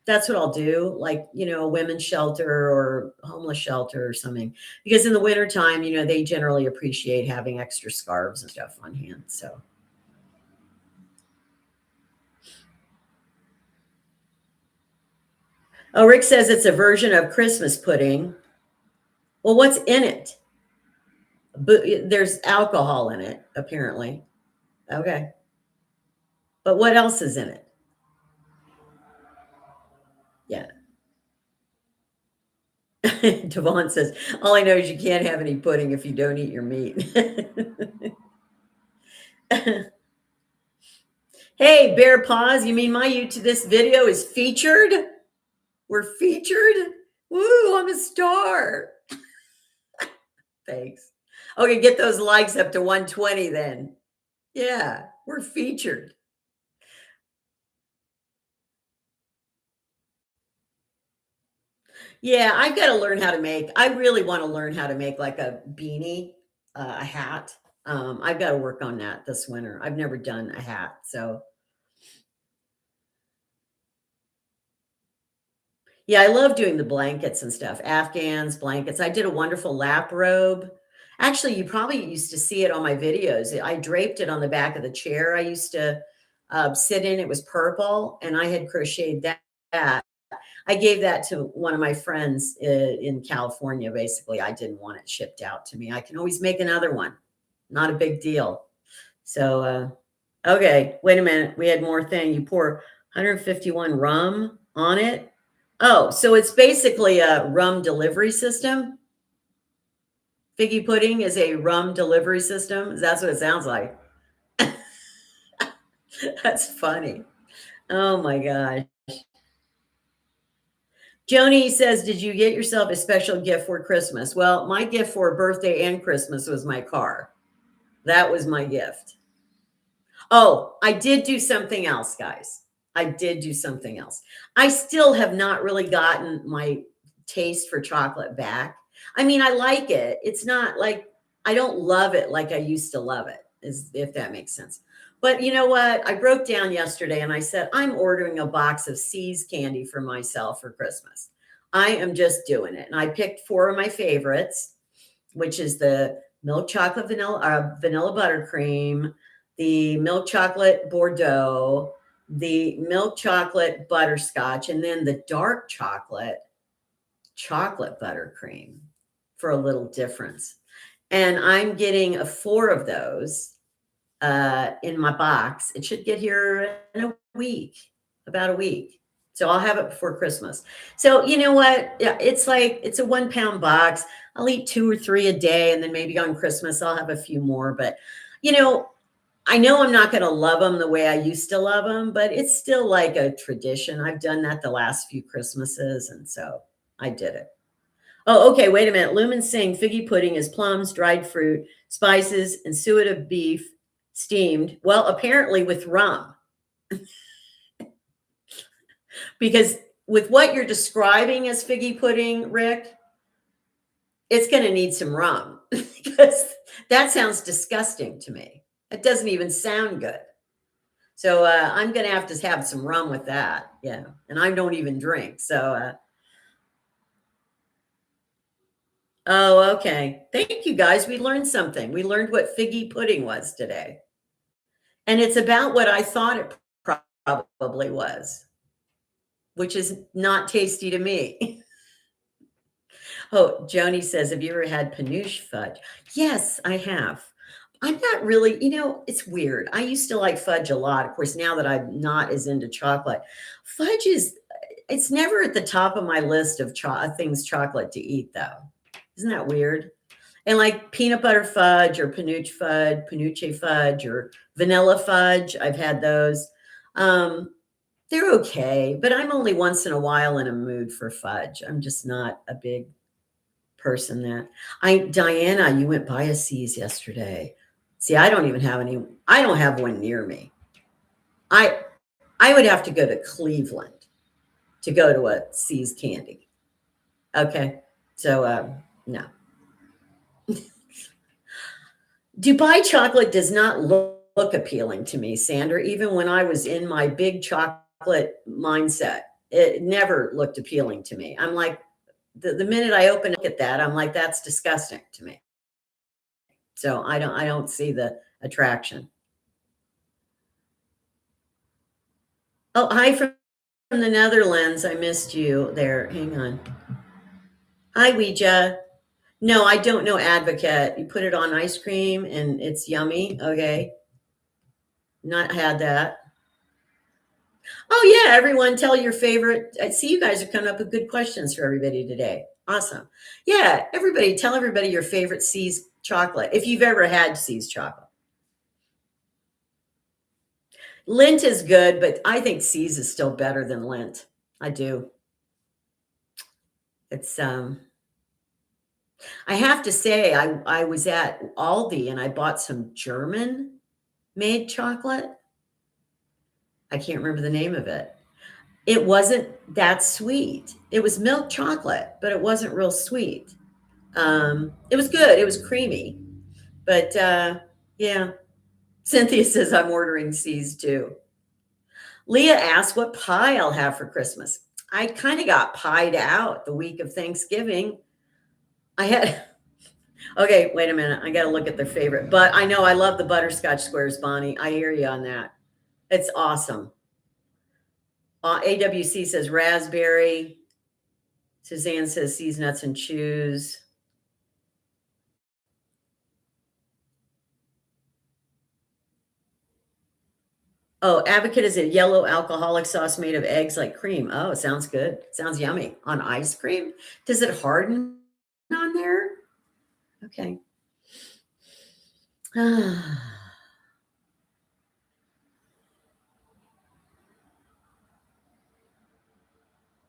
that's what I'll do, like, a women's shelter or homeless shelter or something. Because in the wintertime, they generally appreciate having extra scarves and stuff on hand. So, oh, Rick says it's a version of Christmas pudding. Well, what's in it? But there's alcohol in it, apparently. Okay. But what else is in it? Yeah. Devon says, all I know is you can't have any pudding if you don't eat your meat. Hey, Bear Paws, you mean my YouTube this video is featured? We're featured? Woo, I'm a star. Thanks. Okay, get those likes up to 120 then. Yeah, we're featured. Yeah, I've got to learn how to make. I really want to learn how to make like a beanie, a hat. I've got to work on that this winter. I've never done a hat, so yeah, I love doing the blankets and stuff. Afghans, blankets. I did a wonderful lap robe. Actually, you probably used to see it on my videos. I draped it on the back of the chair I used to sit in. It was purple, and I had crocheted that. I gave that to one of my friends in California. Basically, I didn't want it shipped out to me. I can always make another one. Not a big deal. So, okay, wait a minute. We had more thing. You pour 151 rum on it. Oh, so it's basically a rum delivery system. Figgy pudding is a rum delivery system. That's what it sounds like. That's funny. Oh my gosh. Joni says, did you get yourself a special gift for Christmas? Well, my gift for birthday and Christmas was my car. That was my gift. Oh, I did do something else, guys. I did do something else. I still have not really gotten my taste for chocolate back. I mean, I like it. It's not like I don't love it like I used to love it, if that makes sense. But you know what? I broke down yesterday and I said, I'm ordering a box of C's candy for myself for Christmas. I am just doing it. And I picked four of my favorites, which is the milk chocolate vanilla buttercream, the milk chocolate Bordeaux, the milk chocolate butterscotch, and then the dark chocolate buttercream for a little difference. And I'm getting a four of those in my box. It should get here in a week, about a week. So I'll have it before Christmas. So you know what? Yeah, it's like it's a 1 pound box. I'll eat 2 or 3 a day, and then maybe on Christmas I'll have a few more. But I know I'm not going to love them the way I used to love them, but it's still like a tradition. I've done that the last few Christmases, and so I did it. Oh, okay. Wait a minute. Lumen's saying figgy pudding is plums, dried fruit, spices, and suet of beef steamed. Well, apparently with rum. Because with what you're describing as figgy pudding, Rick, it's going to need some rum because that sounds disgusting to me. It doesn't even sound good. So I'm going to have some rum with that. Yeah. And I don't even drink. So, oh, okay. Thank you guys. We learned something. We learned what figgy pudding was today. And it's about what I thought it probably was, which is not tasty to me. Oh, Joni says, have you ever had Panouche fudge? Yes, I have. I'm not really, it's weird. I used to like fudge a lot. Of course, now that I'm not as into chocolate, fudge it's never at the top of my list of things chocolate to eat, though. Isn't that weird? And like peanut butter fudge or panuche fudge or vanilla fudge, I've had those. They're okay, but I'm only once in a while in a mood for fudge. I'm just not a big person Diana, you went by a C's yesterday. See, I don't even have any. I don't have one near me. I would have to go to Cleveland to go to a C's candy. Okay. So, no. Dubai chocolate does not look appealing to me, Sandra, even when I was in my big chocolate mindset. It never looked appealing to me. I'm like, the minute I open look at that, I'm like, that's disgusting to me. So I don't see the attraction. Oh, hi from the Netherlands. I missed you there. Hang on. Hi, Ouija. No, I don't know Advocate. You put it on ice cream and it's yummy. Okay. Not had that. Oh yeah, everyone tell your favorite. I see you guys are coming up with good questions for everybody today. Awesome. Yeah, everybody tell everybody your favorite C's chocolate if you've ever had C's chocolate. Lint is good, but I think C's is still better than Lint. I do. It's I have to say I was at Aldi and I bought some German made chocolate. I can't remember the name of it. It wasn't that sweet. It was milk chocolate, but it wasn't real sweet. It was good. It was creamy, but yeah. Cynthia says I'm ordering C's too. Leah asked what pie I'll have for Christmas. I kind of got pied out the week of Thanksgiving. I had okay, wait a minute. I got to look at their favorite, but I know I love the butterscotch squares, Bonnie. I hear you on that. It's awesome. AWC says raspberry. Suzanne says C's nuts and chews. Oh, Advocate is a yellow alcoholic sauce made of eggs like cream. Oh, sounds good. Sounds yummy. On ice cream? Does it harden on there? Okay.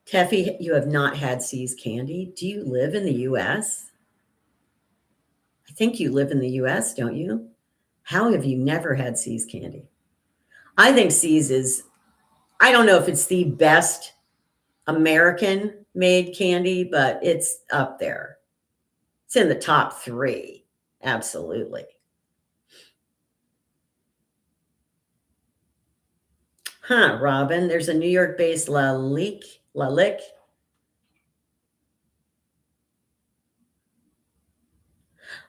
Teffy, you have not had C's candy. Do you live in the US? I think you live in the US, don't you? How have you never had C's candy? I think C's is, I don't know if it's the best American made candy, but it's up there. It's in the top 3. Absolutely. Huh, Robin, there's a New York-based La Lick.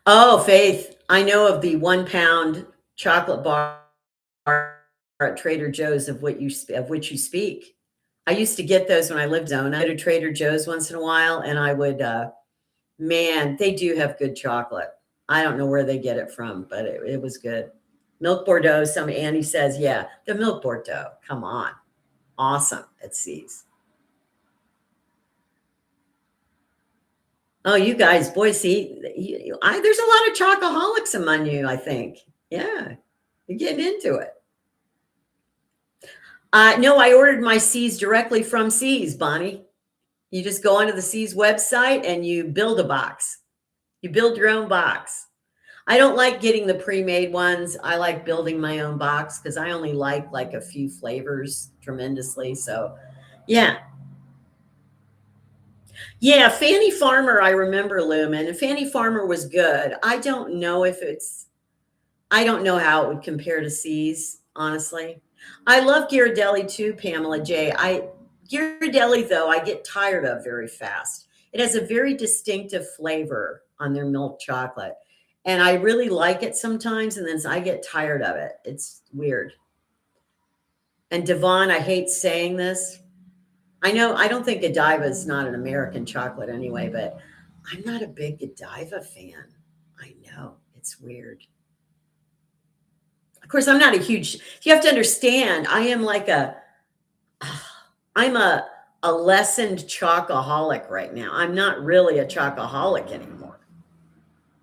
Oh, Faith, I know of the 1-pound chocolate bar at Trader Joe's of which you speak. I used to get those when I lived in Arizona. I go to Trader Joe's once in a while, and I would, man, they do have good chocolate. I don't know where they get it from, but it was good. Milk Bordeaux, Annie says, yeah, the Milk Bordeaux. Come on. Awesome at C's. Oh, you guys, boy, see, there's a lot of chocoholics among you, I think. Yeah, you're getting into it. No, I ordered my C's directly from C's, Bonnie. You just go onto the C's website and you build a box. You build your own box. I don't like getting the pre-made ones. I like building my own box because I only like a few flavors tremendously. So, yeah. Yeah, Fanny Farmer, I remember Lumen, and Fanny Farmer was good. I don't know how it would compare to C's, honestly. I love Ghirardelli too, Pamela J. Ghirardelli, though, I get tired of very fast. It has a very distinctive flavor on their milk chocolate. And I really like it sometimes, and then I get tired of it. It's weird. And Devon, I hate saying this. I know I don't think Godiva is not an American chocolate anyway, but I'm not a big Godiva fan. I know. It's weird. Of course, I'm not a huge, you have to understand, I am like I'm a lessened chocoholic right now. I'm not really a chocoholic anymore.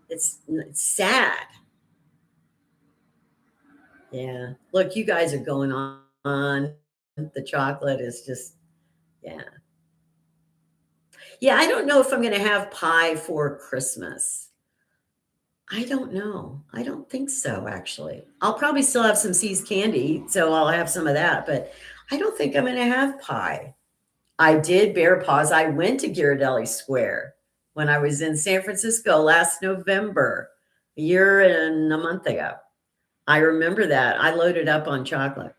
It's sad. Yeah. Look, you guys are going on. The chocolate is just, yeah. Yeah, I don't know if I'm going to have pie for Christmas. I don't know. I don't think so, actually. I'll probably still have some C's candy, so I'll have some of that, but I don't think I'm going to have pie. I did bear paws. I went to Ghirardelli Square when I was in San Francisco last November, a year and a month ago. I remember that. I loaded up on chocolate.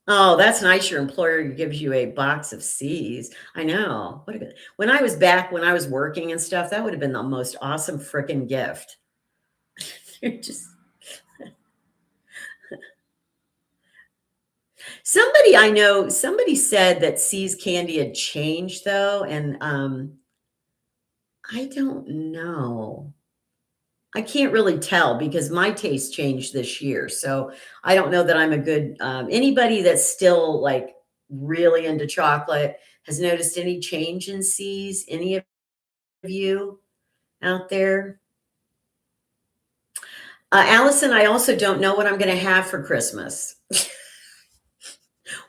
Oh, that's nice. Your employer gives you a box of C's. I know. What a good, when I was back, when I was working and stuff, that would have been the most awesome freaking gift. Just somebody I know, somebody said that C's candy had changed though, and I don't know. I can't really tell because my taste changed this year. So I don't know that I'm a good anybody that's still like really into chocolate has noticed any change in C's. Any of you out there? Allison, I also don't know what I'm going to have for Christmas.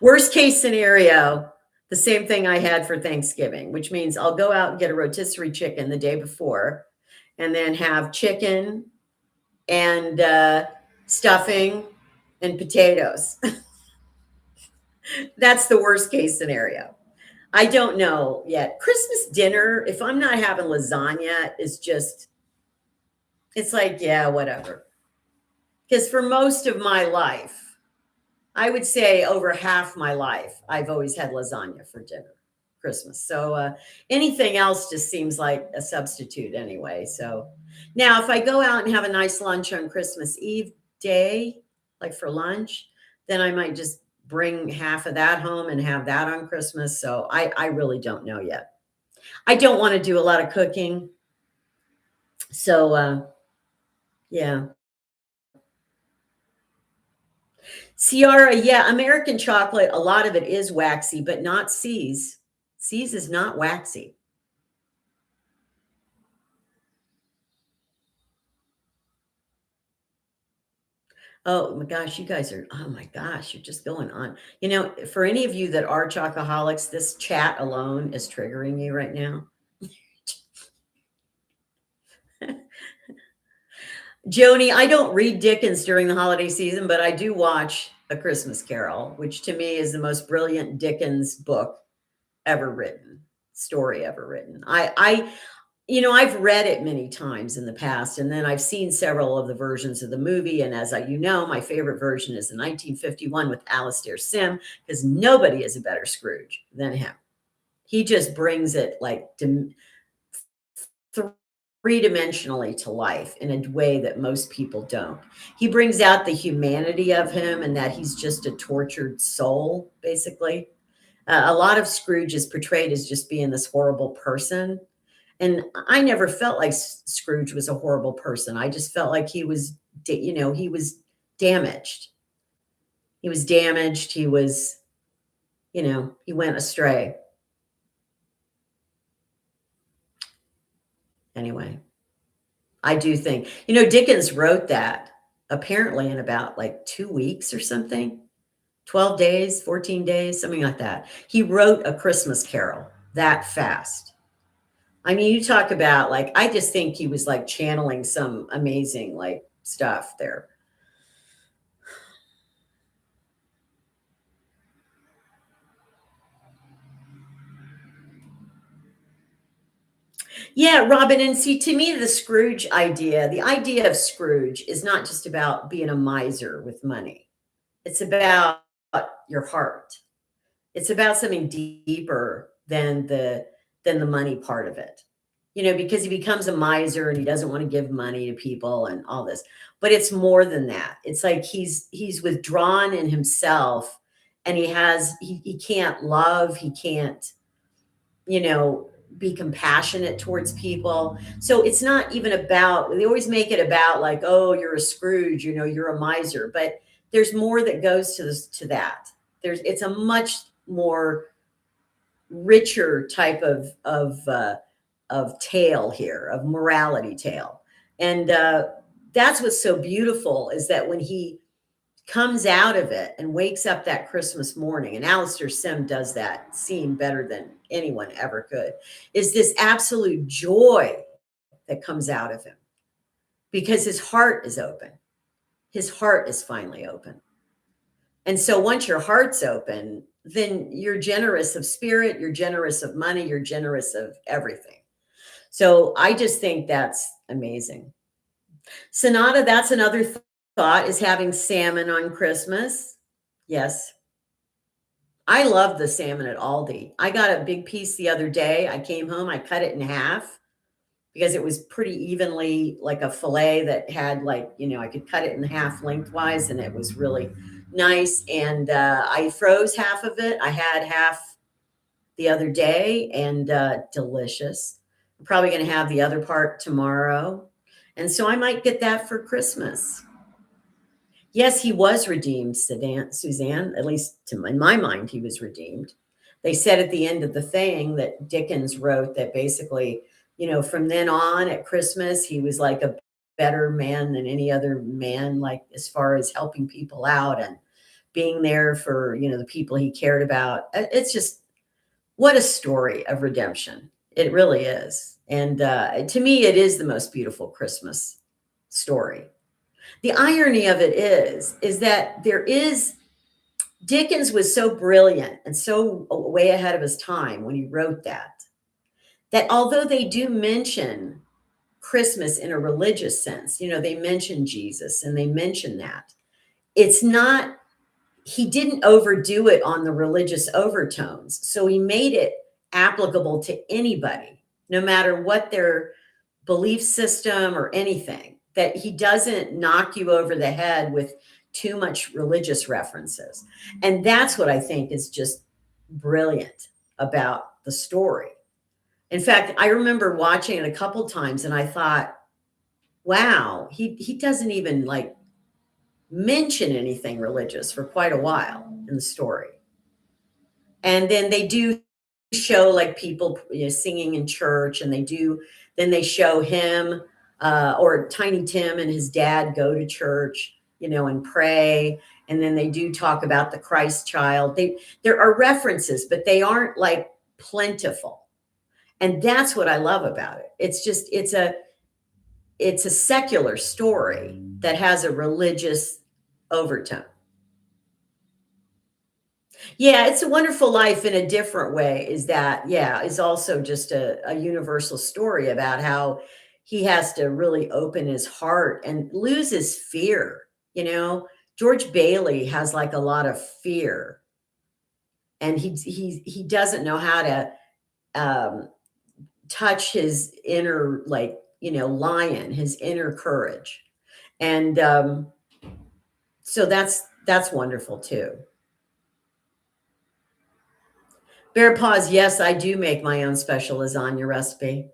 Worst case scenario, the same thing I had for Thanksgiving, which means I'll go out and get a rotisserie chicken the day before and then have chicken and stuffing and potatoes. That's the worst case scenario. I don't know yet. Christmas dinner, if I'm not having lasagna, is just, it's like, yeah, whatever. Because for most of my life, I would say over half my life, I've always had lasagna for dinner, Christmas. So anything else just seems like a substitute anyway. So now if I go out and have a nice lunch on Christmas Eve day, like for lunch, then I might just bring half of that home and have that on Christmas. So I really don't know yet. I don't want to do a lot of cooking. So yeah. Ciara, yeah, American chocolate, a lot of it is waxy, but not C's. C's is not waxy. Oh my gosh, you guys are, oh my gosh, you're just going on. You know, for any of you that are chocoholics, this chat alone is triggering you right now. Joni, I don't read Dickens during the holiday season, but I do watch A Christmas Carol, which to me is the most brilliant Dickens book ever written, story ever written. You know, I've read it many times in the past, and then I've seen several of the versions of the movie. And as you know, my favorite version is the 1951 with Alastair Sim, because nobody is a better Scrooge than him. He just brings it like three-dimensionally to life in a way that most people don't. He brings out the humanity of him and that he's just a tortured soul, basically. A lot of Scrooge is portrayed as just being this horrible person. And I never felt like Scrooge was a horrible person. I just felt like he was, he was damaged. He was damaged. He was, he went astray. Anyway, I do think, Dickens wrote that apparently in about like 2 weeks or something, 12 days, 14 days, something like that. He wrote A Christmas Carol that fast. I mean, you talk about like, I just think he was like channeling some amazing like stuff there. Yeah, Robin, and see, to me, the idea of Scrooge is not just about being a miser with money. It's about your heart. It's about something deeper than the money part of it. Because he becomes a miser and he doesn't want to give money to people and all this. But it's more than that. It's like he's withdrawn in himself, and he can't love, he can't, be compassionate towards people. So it's not even about, they always make it about like, oh, you're a Scrooge, you're a miser, but there's more that goes to that. It's a much more richer type of tale here, of morality tale. And that's what's so beautiful, is that when he comes out of it and wakes up that Christmas morning, and Alastair Sim does that scene better than anyone ever could, is this absolute joy that comes out of him because his heart is open. His heart is finally open. And so once your heart's open, then you're generous of spirit, you're generous of money, you're generous of everything. So I just think that's amazing. Sonata, that's another thought, is having salmon on Christmas. Yes. I love the salmon at Aldi. I got a big piece the other day. I came home, I cut it in half because it was pretty evenly like a fillet that had, like, I could cut it in half lengthwise, and it was really nice. And I froze half of it. I had half the other day, and delicious. I'm probably going to have the other part tomorrow. And so I might get that for Christmas. Yes, he was redeemed, Suzanne. At least in my mind, he was redeemed. They said at the end of the thing that Dickens wrote that basically, from then on at Christmas, he was like a better man than any other man, like as far as helping people out and being there for, the people he cared about. It's just, what a story of redemption. It really is. And to me, it is the most beautiful Christmas story. The irony of it is that Dickens was so brilliant and so way ahead of his time when he wrote that although they do mention Christmas in a religious sense, they mention Jesus and they mention that, it's not, he didn't overdo it on the religious overtones. So he made it applicable to anybody, no matter what their belief system or anything, that he doesn't knock you over the head with too much religious references. And that's what I think is just brilliant about the story. In fact, I remember watching it a couple times and I thought, wow, he doesn't even like mention anything religious for quite a while in the story. And then they do show like people, singing in church, and then they show him or Tiny Tim and his dad go to church, and pray. And then they do talk about the Christ child. There are references, but they aren't like plentiful. And that's what I love about it. It's a secular story that has a religious overtone. Yeah, It's a Wonderful Life in a different way is also just a universal story about how he has to really open his heart and lose his fear. George Bailey has like a lot of fear, and he doesn't know how to touch his inner, like, lion, his inner courage. And so that's wonderful too. Bear Paws, yes, I do make my own special lasagna recipe.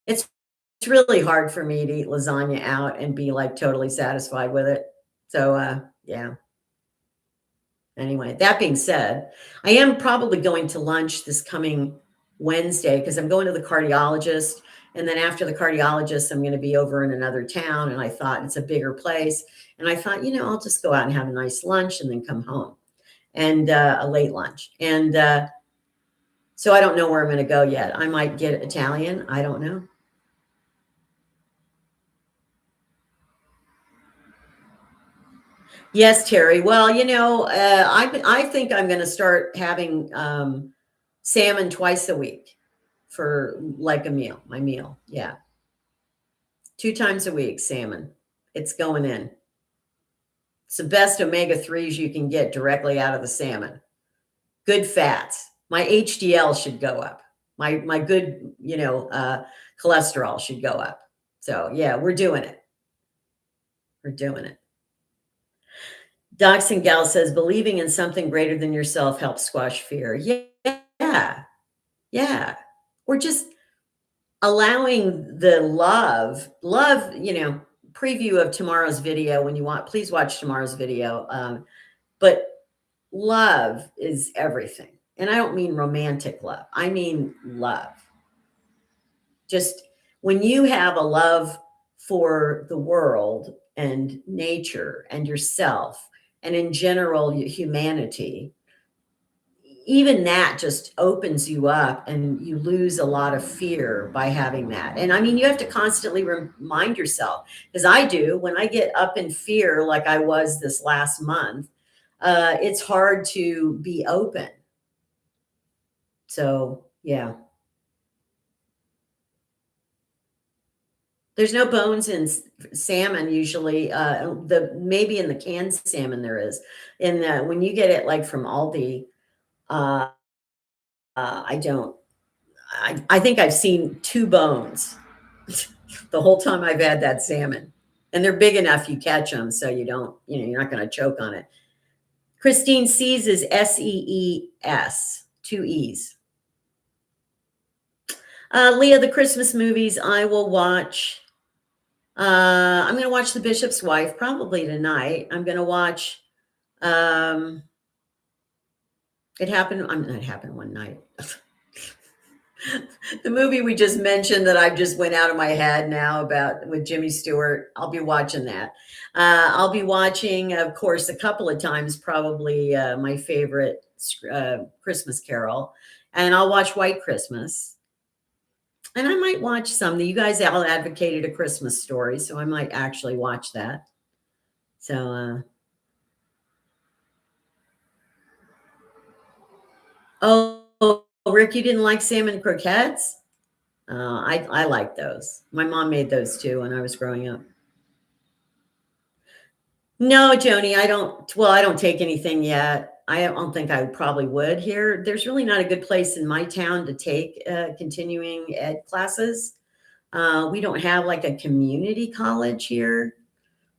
It's really hard for me to eat lasagna out and be like totally satisfied with it. So yeah. Anyway, that being said, I am probably going to lunch this coming Wednesday because I'm going to the cardiologist. And then after the cardiologist, I'm going to be over in another town. And I thought it's a bigger place. And I thought, I'll just go out and have a nice lunch and then come home, and a late lunch. And so I don't know where I'm going to go yet. I might get Italian. I don't know. Yes, Terry. Well, I think I'm going to start having salmon twice a week for like my meal. Yeah. 2 times a week, salmon. It's going in. It's the best omega-3s you can get directly out of the salmon. Good fats. My HDL should go up. My good, cholesterol should go up. So yeah, we're doing it. We're doing it. Docs and Gal says, believing in something greater than yourself helps squash fear. Yeah. Yeah. Or just allowing the love, preview of tomorrow's video. When you want, please watch tomorrow's video. But love is everything. And I don't mean romantic love. I mean love. Just when you have a love for the world and nature and yourself, and in general, humanity, even that just opens you up and you lose a lot of fear by having that. And I mean, you have to constantly remind yourself, because I do, when I get up in fear, like I was this last month, it's hard to be open. So, yeah. There's no bones in salmon usually. The maybe in the canned salmon there is. In the when you get it like from Aldi, uh, I don't. I think I've seen two bones the whole time I've had that salmon, and they're big enough you catch them, so you don't. You're not going to choke on it. Christine Sees is Sees, two E's. Leah, the Christmas movies I will watch. I'm going to watch The Bishop's Wife probably tonight. I'm going to watch um, It Happened. It happened one night. The movie we just mentioned that I just went out of my head now about with Jimmy Stewart. I'll be watching that. I'll be watching, of course, a couple of times, probably my favorite Christmas Carol, and I'll watch White Christmas. And I might watch some. You guys all advocated A Christmas Story, so I might actually watch that. So, oh, Rick, you didn't like salmon croquettes? I like those. My mom made those too when I was growing up. No, Joni, I don't. Well, I don't take anything yet. I don't think I probably would here. There's really not a good place in my town to take continuing ed classes. We don't have like a community college here.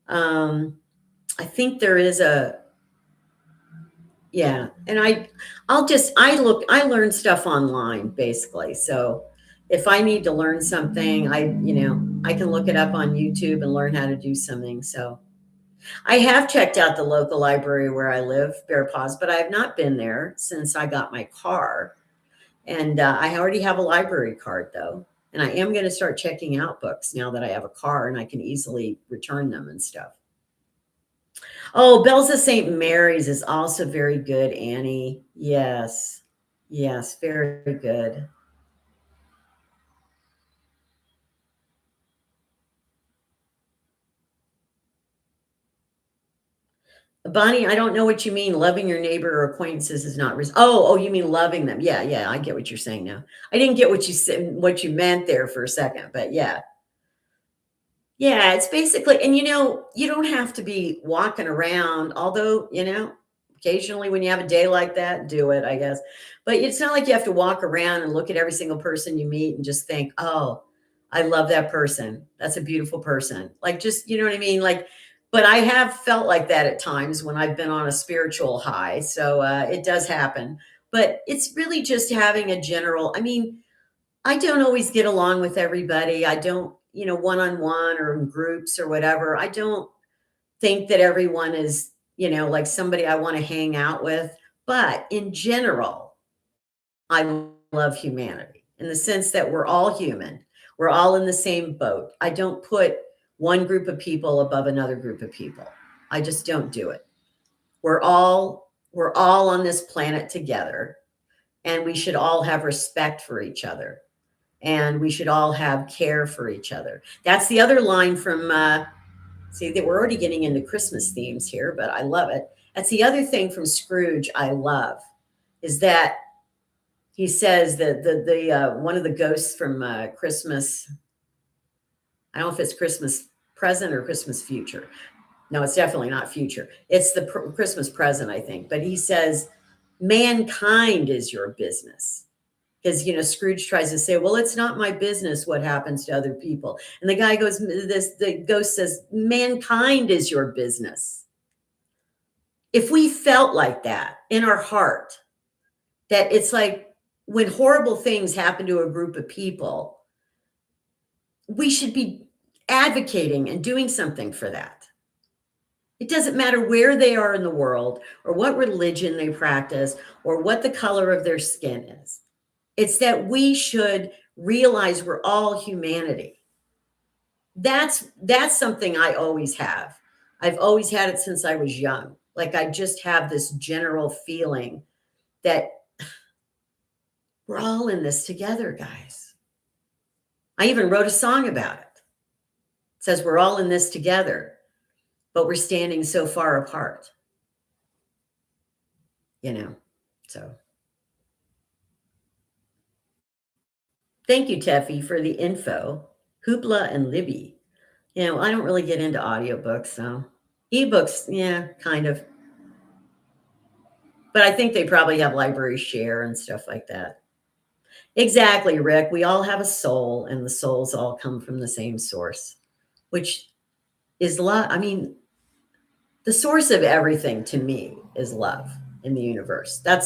I think there is yeah. And I learn stuff online basically. So if I need to learn something, I can look it up on YouTube and learn how to do something. So I have checked out the local library where I live, Bear Paws, but I have not been there since I got my car. And I already have a library card though. And I am going to start checking out books now that I have a car and I can easily return them and stuff. Oh, Bells of St. Mary's is also very good, Annie. Yes. Yes, very good. Bonnie, I don't know what you mean. Loving your neighbor or acquaintances is not. Oh, you mean loving them? Yeah, yeah. I get what you're saying now. I didn't get what you said, what you meant there for a second, but yeah, yeah. It's basically, and you don't have to be walking around. Although occasionally when you have a day like that, do it, I guess. But it's not like you have to walk around and look at every single person you meet and just think, oh, I love that person. That's a beautiful person. Like, just, you know what I mean? Like, but I have felt like that at times when I've been on a spiritual high. So it does happen. But it's really just having a general, I mean, I don't always get along with everybody. I don't, one on one or in groups or whatever. I don't think that everyone is, like somebody I want to hang out with. But in general, I love humanity in the sense that we're all human. We're all in the same boat. I don't put one group of people above another group of people. I just don't do it. We're all on this planet together, and we should all have respect for each other, and we should all have care for each other. That's the other line from see that we're already getting into Christmas themes here, but I love it. That's the other thing from Scrooge I love is that he says that the one of the ghosts from Christmas, I don't know if it's Christmas present or Christmas future. No, it's definitely not future. It's the Christmas present, I think. But he says, mankind is your business. Because, Scrooge tries to say, well, it's not my business what happens to other people. And the guy goes, the ghost says, mankind is your business. If we felt like that in our heart, that it's like when horrible things happen to a group of people, we should be advocating and doing something for that. It doesn't matter where they are in the world or what religion they practice or what the color of their skin is. It's that we should realize we're all humanity. That's something I always have. I've always had it since I was young. Like I just have this general feeling that We're all in this together, guys. I even wrote a song about it. It says we're all in this together, but we're standing so far apart. So thank you, Teffy, for the info. Hoopla and Libby. I don't really get into audiobooks, so ebooks, yeah, kind of. But I think they probably have library share and stuff like that. Exactly, Rick. We all have a soul, and the souls all come from the same source, which is love. I mean, the source of everything to me is love in the universe. God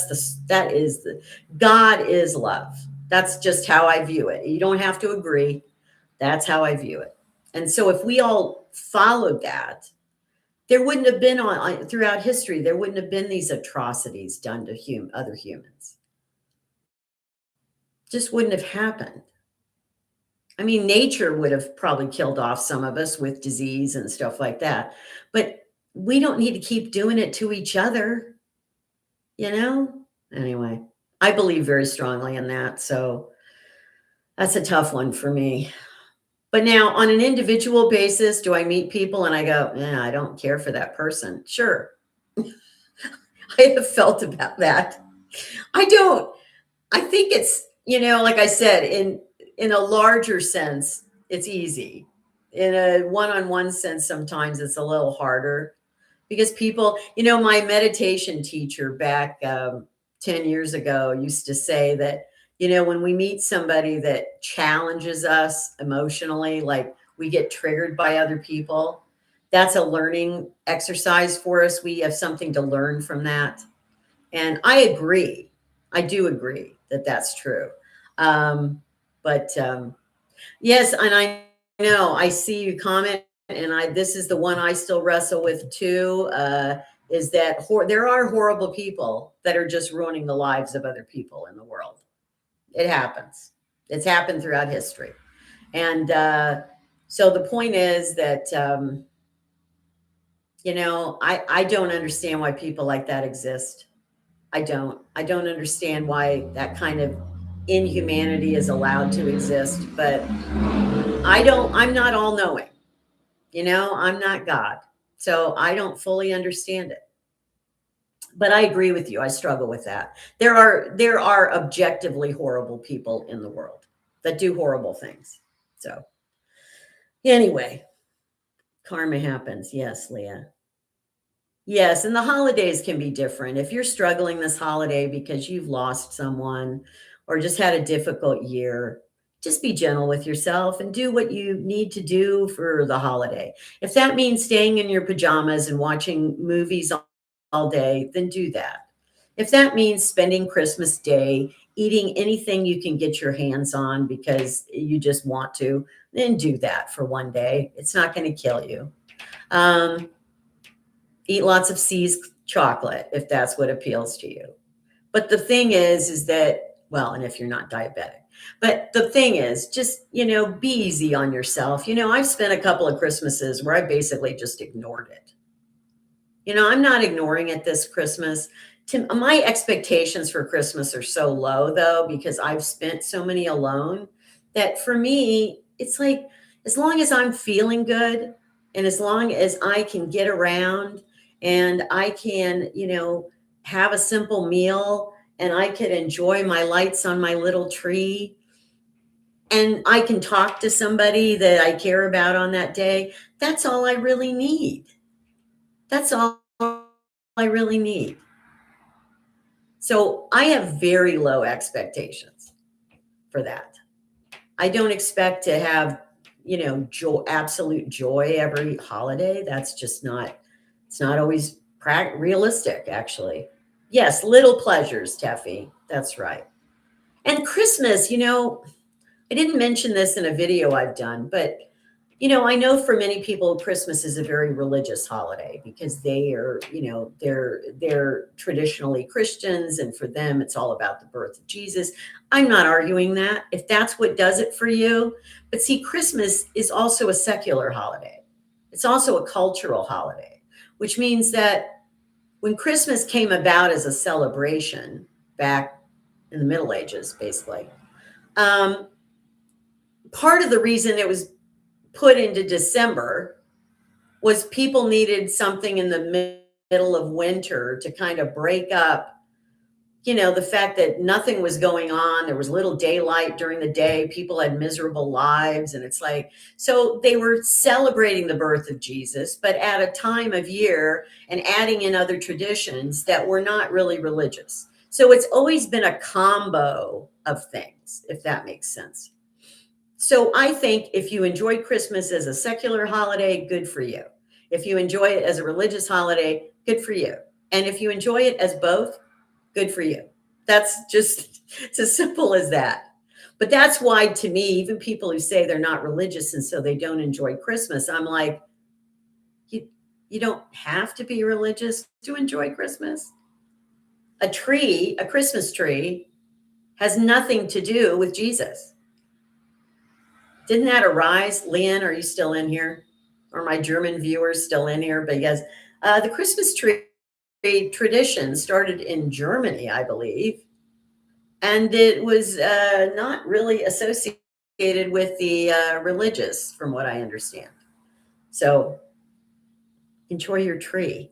is love. That's just how I view it. You don't have to agree. That's how I view it. And so if we all followed that, there wouldn't have been throughout history, there wouldn't have been these atrocities done to other humans. Just wouldn't have happened. I mean, nature would have probably killed off some of us with disease and stuff like that. But we don't need to keep doing it to each other, Anyway, I believe very strongly in that. So that's a tough one for me. But now on an individual basis, do I meet people and I go, I don't care for that person? Sure. I have felt about that. I don't. I think it's, like I said, in a larger sense, it's easy. In a one-on-one sense, sometimes it's a little harder because people, my meditation teacher back 10 years ago used to say that, when we meet somebody that challenges us emotionally, like we get triggered by other people, that's a learning exercise for us. We have something to learn from that. And I agree. I do agree that that's true. But yes, and I know I see you comment, and this is the one I still wrestle with too. Is that there are horrible people that are just ruining the lives of other people in the world. It happens. It's happened throughout history, and so the point is that I don't understand why people like that exist. I don't understand why that kind of inhumanity is allowed to exist, but I'm not all knowing, I'm not God. So I don't fully understand it. But I agree with you. I struggle with that. There are objectively horrible people in the world that do horrible things. So anyway, karma happens. Yes, Leah. Yes, and the holidays can be different. If you're struggling this holiday because you've lost someone or just had a difficult year, just be gentle with yourself and do what you need to do for the holiday. If that means staying in your pajamas and watching movies all day, then do that. If that means spending Christmas Day eating anything you can get your hands on because you just want to, then do that for one day. It's not going to kill you. Eat lots of C's chocolate if that's what appeals to you. But the thing is that, well, and if you're not diabetic, but the thing is just, be easy on yourself. I've spent a couple of Christmases where I basically just ignored it. I'm not ignoring it this Christmas. My expectations for Christmas are so low though, because I've spent so many alone that for me, it's like, as long as I'm feeling good and as long as I can get around and I can, have a simple meal and I can enjoy my lights on my little tree and I can talk to somebody that I care about on that day, that's all I really need. That's all I really need. So I have very low expectations for that. I don't expect to have, absolute joy every holiday. That's just not, it's not always realistic, actually. Yes, little pleasures, Teffy. That's right. And Christmas, I didn't mention this in a video I've done, but I know for many people, Christmas is a very religious holiday because they are, they're traditionally Christians, and for them, it's all about the birth of Jesus. I'm not arguing that if that's what does it for you. But see, Christmas is also a secular holiday. It's also a cultural holiday, which means that when Christmas came about as a celebration back in the Middle Ages, basically. Um, Part of the reason it was put into December was people needed something in the middle of winter to kind of break up, the fact that nothing was going on. There was little daylight during the day. People had miserable lives. And it's like, so they were celebrating the birth of Jesus, but at a time of year and adding in other traditions that were not really religious. So it's always been a combo of things, if that makes sense. So I think if you enjoy Christmas as a secular holiday, good for you. If you enjoy it as a religious holiday, good for you. And if you enjoy it as both, good for you. That's just, it's as simple as that. But that's why, to me, even people who say they're not religious and so they don't enjoy Christmas, I'm like, you don't have to be religious to enjoy Christmas. A Christmas tree, has nothing to do with Jesus. Didn't that arise? Leanne, are you still in here? Are my German viewers still in here? Because the Christmas tree tradition started in Germany, I believe. And it was not really associated with the religious, from what I understand. So enjoy your tree.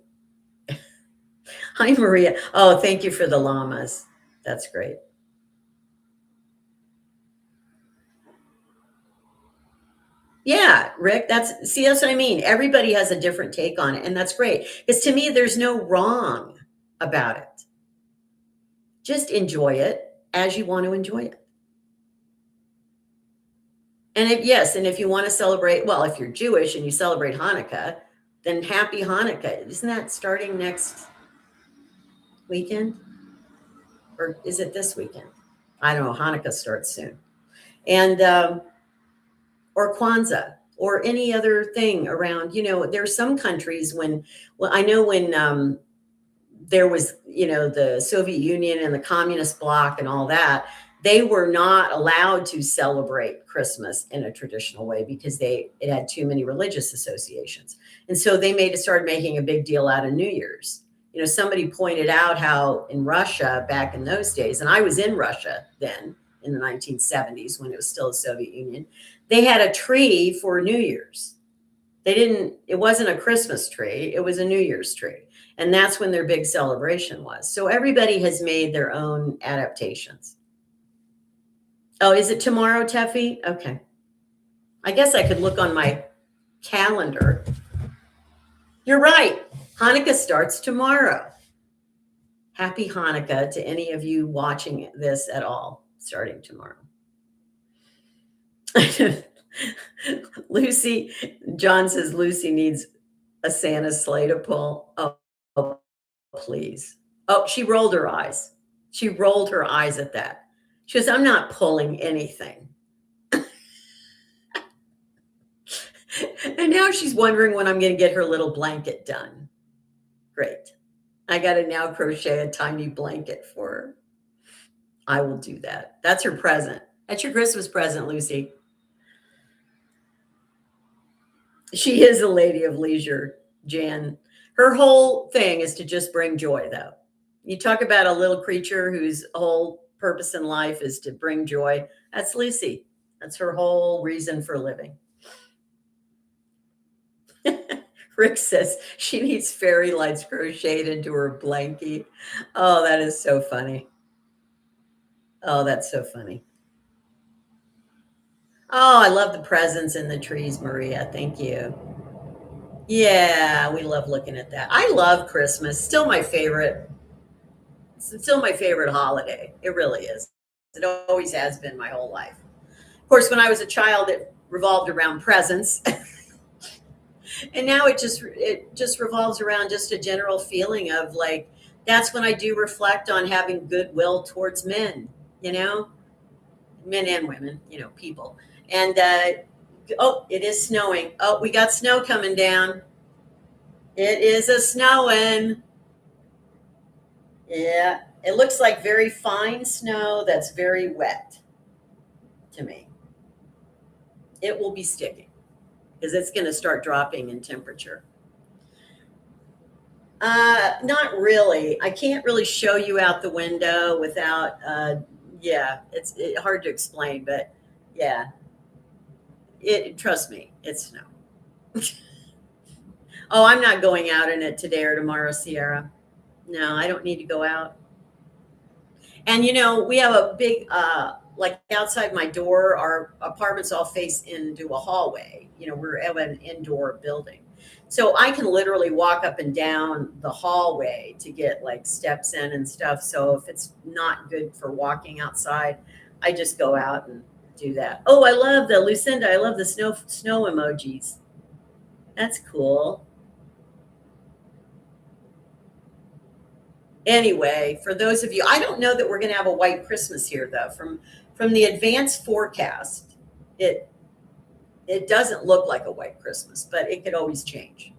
Hi, Maria. Oh, thank you for the llamas. That's great. Yeah, Rick, that's what I mean. Everybody has a different take on it, and that's great. Because to me, there's no wrong about it. Just enjoy it as you want to enjoy it. And if you want to celebrate, well, if you're Jewish and you celebrate Hanukkah, then happy Hanukkah. Isn't that starting next weekend? Or is it this weekend? I don't know. Hanukkah starts soon. And, or Kwanzaa or any other thing around, there's some countries well, I know when there was, the Soviet Union and the communist bloc and all that, they were not allowed to celebrate Christmas in a traditional way because it had too many religious associations. And so they started making a big deal out of New Year's. Somebody pointed out how in Russia back in those days, and I was in Russia then in the 1970s when it was still the Soviet Union, they had a tree for New Year's. It wasn't a Christmas tree, it was a New Year's tree. And that's when their big celebration was. So everybody has made their own adaptations. Oh, is it tomorrow, Teffy? Okay. I guess I could look on my calendar. You're right. Hanukkah starts tomorrow. Happy Hanukkah to any of you watching this at all, starting tomorrow. Lucy, John says Lucy needs a Santa sleigh to pull. Oh, please. Oh, she rolled her eyes. She rolled her eyes at that. She goes, I'm not pulling anything. And now she's wondering when I'm going to get her little blanket done. Great. I got to now crochet a tiny blanket for her. I will do that. That's her present. That's your Christmas present, Lucy. She is a lady of leisure, Jan. Her whole thing is to just bring joy, though. You talk about a little creature whose whole purpose in life is to bring joy. That's Lucy. That's her whole reason for living. Rick says she needs fairy lights crocheted into her blankie. Oh, that is so funny. Oh, that's so funny. Oh, I love the presents in the trees, Maria. Thank you. Yeah, we love looking at that. I love Christmas. Still my favorite. It's still my favorite holiday. It really is. It always has been my whole life. Of course, when I was a child, it revolved around presents. And now it just revolves around just a general feeling of like, that's when I do reflect on having goodwill towards men, men and women, people. And oh, it is snowing. Oh, we got snow coming down. It is a snowing. Yeah, it looks like very fine snow that's very wet to me. It will be sticking because it's going to start dropping in temperature. Not really. I can't really show you out the window without, yeah, it's hard to explain, but yeah, trust me, it's snow. Oh, I'm not going out in it today or tomorrow, Sierra. No, I don't need to go out. And we have a big, like outside my door, our apartments all face into a hallway. We're at an indoor building. So I can literally walk up and down the hallway to get like steps in and stuff. So if it's not good for walking outside, I just go out and do that. Oh, I love the Lucinda. I love the snow emojis. That's cool. Anyway, for those of you, I don't know that we're going to have a white Christmas here though. From the advanced forecast, it it doesn't look like a white Christmas, but it could always change.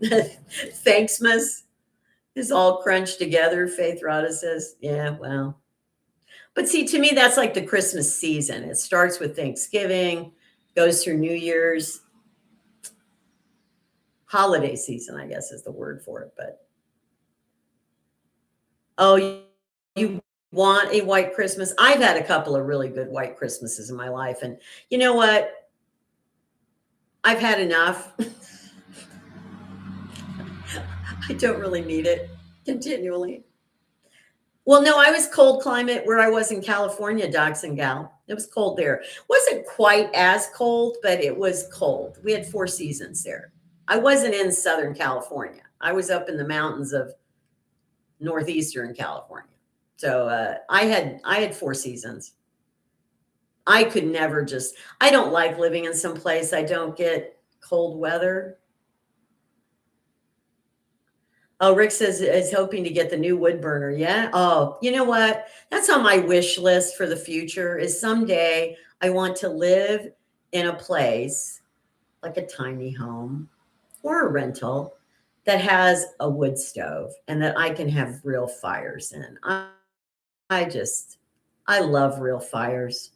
Thanksmas is all crunched together, Faith Rada says. Yeah, well. But see, to me, that's like the Christmas season. It starts with Thanksgiving, goes through New Year's. Holiday season, I guess is the word for it. But oh, you want a white Christmas? I've had a couple of really good white Christmases in my life. And you know what? I've had enough. I don't really need it continually. Well, no, I was cold climate where I was in California, Docs and Gal. It was cold there. Wasn't quite as cold, but it was cold. We had 4 seasons there. I wasn't in Southern California. I was up in the mountains of Northeastern California. So I had 4 seasons. I could never I don't like living in some place I don't get cold weather. Oh, Rick says is hoping to get the new wood burner. Yeah. Oh, you know what? That's on my wish list for the future is someday I want to live in a place like a tiny home or a rental that has a wood stove and that I can have real fires in. I love real fires.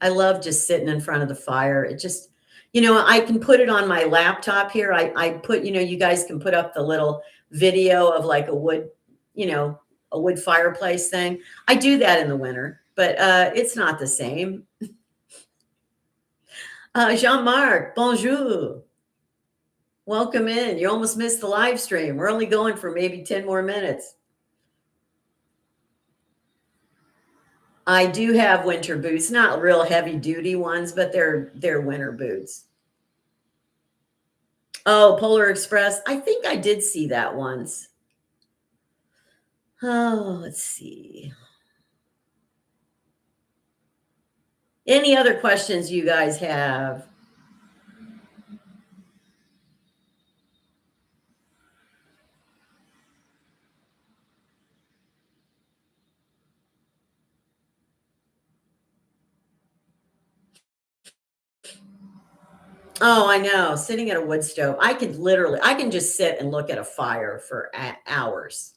I love just sitting in front of the fire. It just, I can put it on my laptop here. I put, you guys can put up the little video of like a wood fireplace thing. I do that in the winter, but it's not the same. Jean-Marc, bonjour. Welcome in. You almost missed the live stream. We're only going for maybe 10 more minutes. I do have winter boots, not real heavy duty ones, but they're winter boots. Oh, Polar Express. I think I did see that once. Oh, let's see. Any other questions you guys have? Oh, I know. Sitting at a wood stove. I can just sit and look at a fire for hours.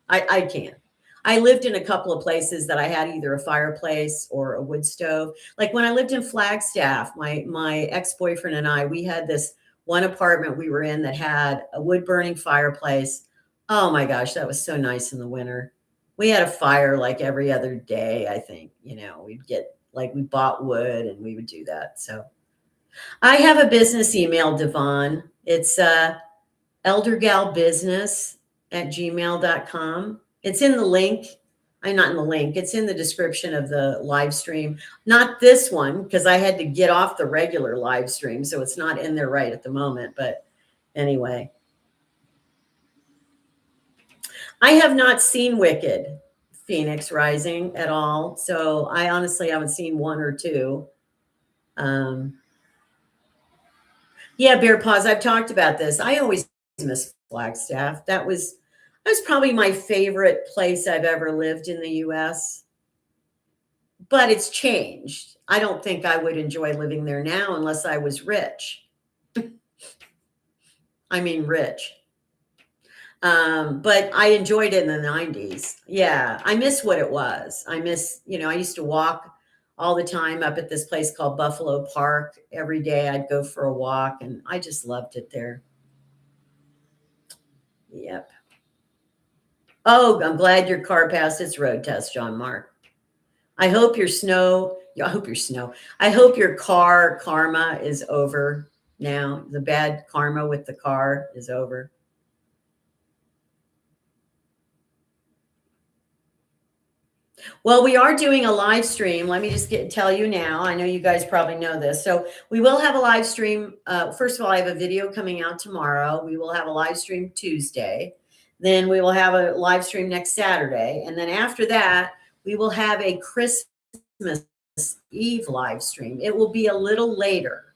I can. I lived in a couple of places that I had either a fireplace or a wood stove. Like when I lived in Flagstaff, my ex-boyfriend and I, we had this one apartment we were in that had a wood burning fireplace. Oh my gosh, that was so nice in the winter. We had a fire like every other day, I think. We'd get like we bought wood and we would do that. So I have a business email, Devon. It's eldergalbusiness@gmail.com. It's in the link. I'm not in the link. It's in the description of the live stream. Not this one, because I had to get off the regular live stream. So it's not in there right at the moment. But anyway, I have not seen Wicked Phoenix Rising at all. So I honestly haven't seen one or two. Yeah, Bear Paws. I've talked about this. I always miss Flagstaff. That was probably my favorite place I've ever lived in the US. But it's changed. I don't think I would enjoy living there now unless I was rich. I mean, rich. But I enjoyed it in the 90s. Yeah, I miss what it was. I used to walk all the time up at this place called Buffalo Park. Every day I'd go for a walk and I just loved it there. Yep. Oh, I'm glad your car passed its road test, John Mark. I hope your I hope your car karma is over now. The bad karma with the car is over. Well, we are doing a live stream. Let me just tell you now. I know you guys probably know this. So we will have a live stream. First of all, I have a video coming out tomorrow. We will have a live stream Tuesday. Then we will have a live stream next Saturday. And then after that, we will have a Christmas Eve live stream. It will be a little later.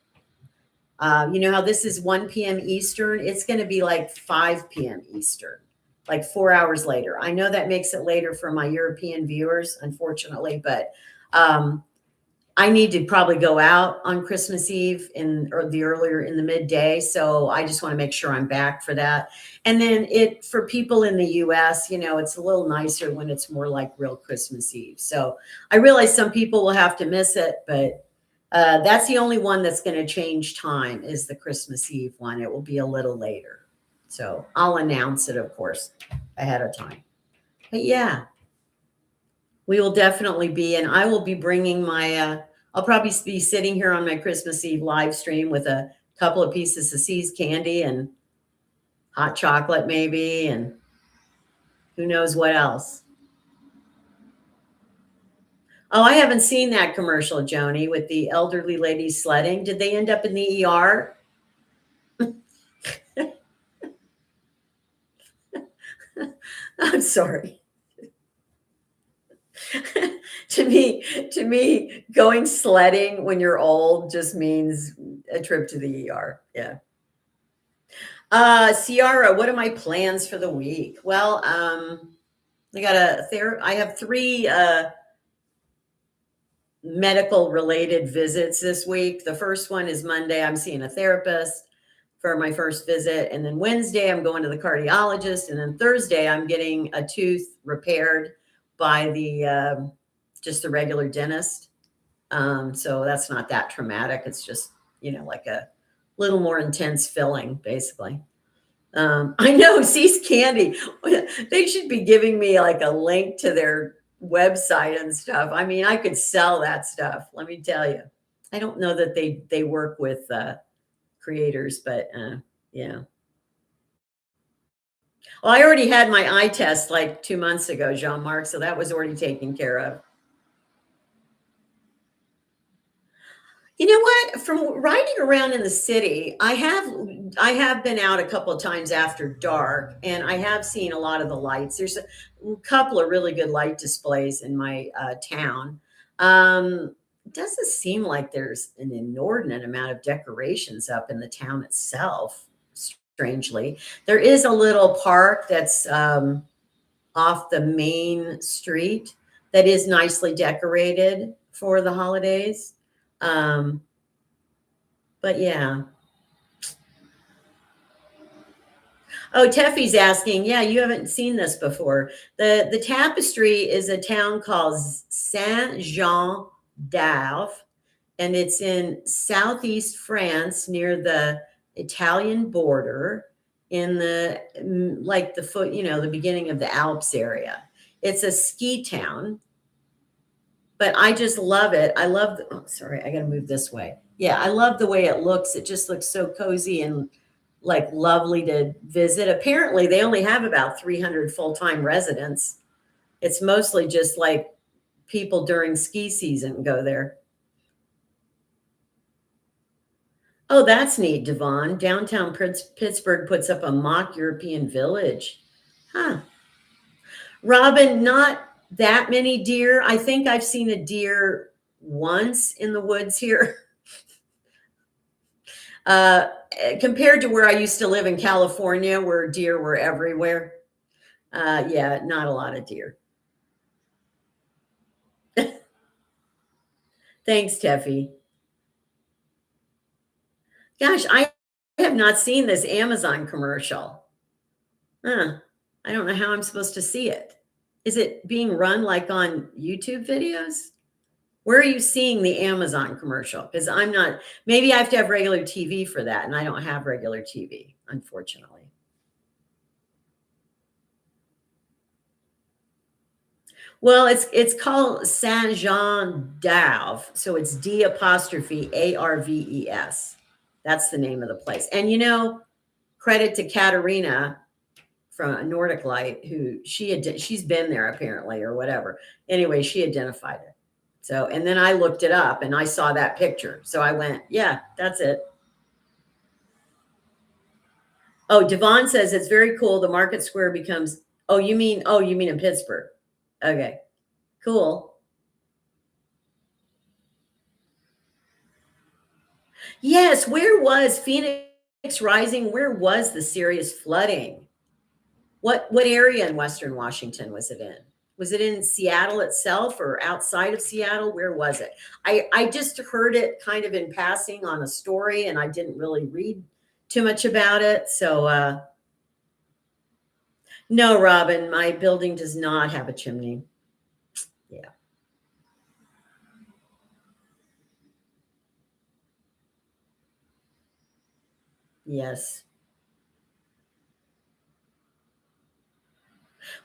You know how this is 1 p.m. Eastern? It's going to be like 5 p.m. Eastern. Like 4 hours later. I know that makes it later for my European viewers, unfortunately, but I need to probably go out on Christmas Eve or the earlier in the midday. So I just want to make sure I'm back for that. And then for people in the US, you know, it's a little nicer when it's more like real Christmas Eve. So I realize some people will have to miss it, but that's the only one that's going to change time is the Christmas Eve one. It will be a little later. So I'll announce it, of course, ahead of time. But yeah, we will definitely be, and I will be bringing my, I'll probably be sitting here on my Christmas Eve live stream with a couple of pieces of See's candy and hot chocolate maybe, and who knows what else. Oh, I haven't seen that commercial, Joni, with the elderly lady sledding. Did they end up in the ER? I'm sorry. to me, going sledding when you're old just means a trip to the ER. Yeah. Ciara, what are my plans for the week? Well, I have 3 medical related visits this week. The first one is Monday. I'm seeing a therapist for my first visit. And then Wednesday, I'm going to the cardiologist. And then Thursday, I'm getting a tooth repaired by just the regular dentist. So that's not that traumatic. It's just, you know, like a little more intense filling, basically. I know See's Candy. They should be giving me like a link to their website and stuff. I mean, I could sell that stuff. Let me tell you. I don't know that they work with creators, but yeah. Well, I already had my eye test like 2 months ago, Jean-Marc, so that was already taken care of. You know what? From riding around in the city, I have been out a couple of times after dark, and I have seen a lot of the lights. There's a couple of really good light displays in my town. It doesn't seem like there's an inordinate amount of decorations up in the town itself. Strangely, there is a little park that's off the main street that is nicely decorated for the holidays. But yeah. Oh, Teffy's asking, yeah, you haven't seen this before. The Tapestry is a town called Saint-Jean-d'Arve, and it's in southeast France near the Italian border in the the beginning of the Alps area. It's a ski town. But I just love it. I love, sorry, I got to move this way. Yeah, I love the way it looks. It just looks so cozy and like lovely to visit. Apparently, they only have about 300 full-time residents. It's mostly just like people during ski season go there. Oh, that's neat, Devon. Downtown Pittsburgh puts up a mock European village. Huh. Robin, not that many deer. I think I've seen a deer once in the woods here. Compared to where I used to live in California, where deer were everywhere. Yeah, not a lot of deer. Thanks, Teffy. Gosh, I have not seen this Amazon commercial. I don't know how I'm supposed to see it. Is it being run like on YouTube videos? Where are you seeing the Amazon commercial? Because I'm not, maybe I have to have regular TV for that, and I don't have regular TV, unfortunately. Well, it's called Saint Jean d'Arves, so it's D apostrophe Arves. That's the name of the place. And credit to Katerina from a Nordic Light, who she's been there apparently or whatever. Anyway, she identified it. So, and then I looked it up and I saw that picture. So I went, yeah, that's it. Oh, Devon says it's very cool. The market square becomes, you mean in Pittsburgh. Okay, cool. Yes, where was Phoenix Rising? Where was the serious flooding? What area in Western Washington was it in? Was it in Seattle itself or outside of Seattle? Where was it? I just heard it kind of in passing on a story and I didn't really read too much about it. So no, Robin, my building does not have a chimney. Yeah. Yes.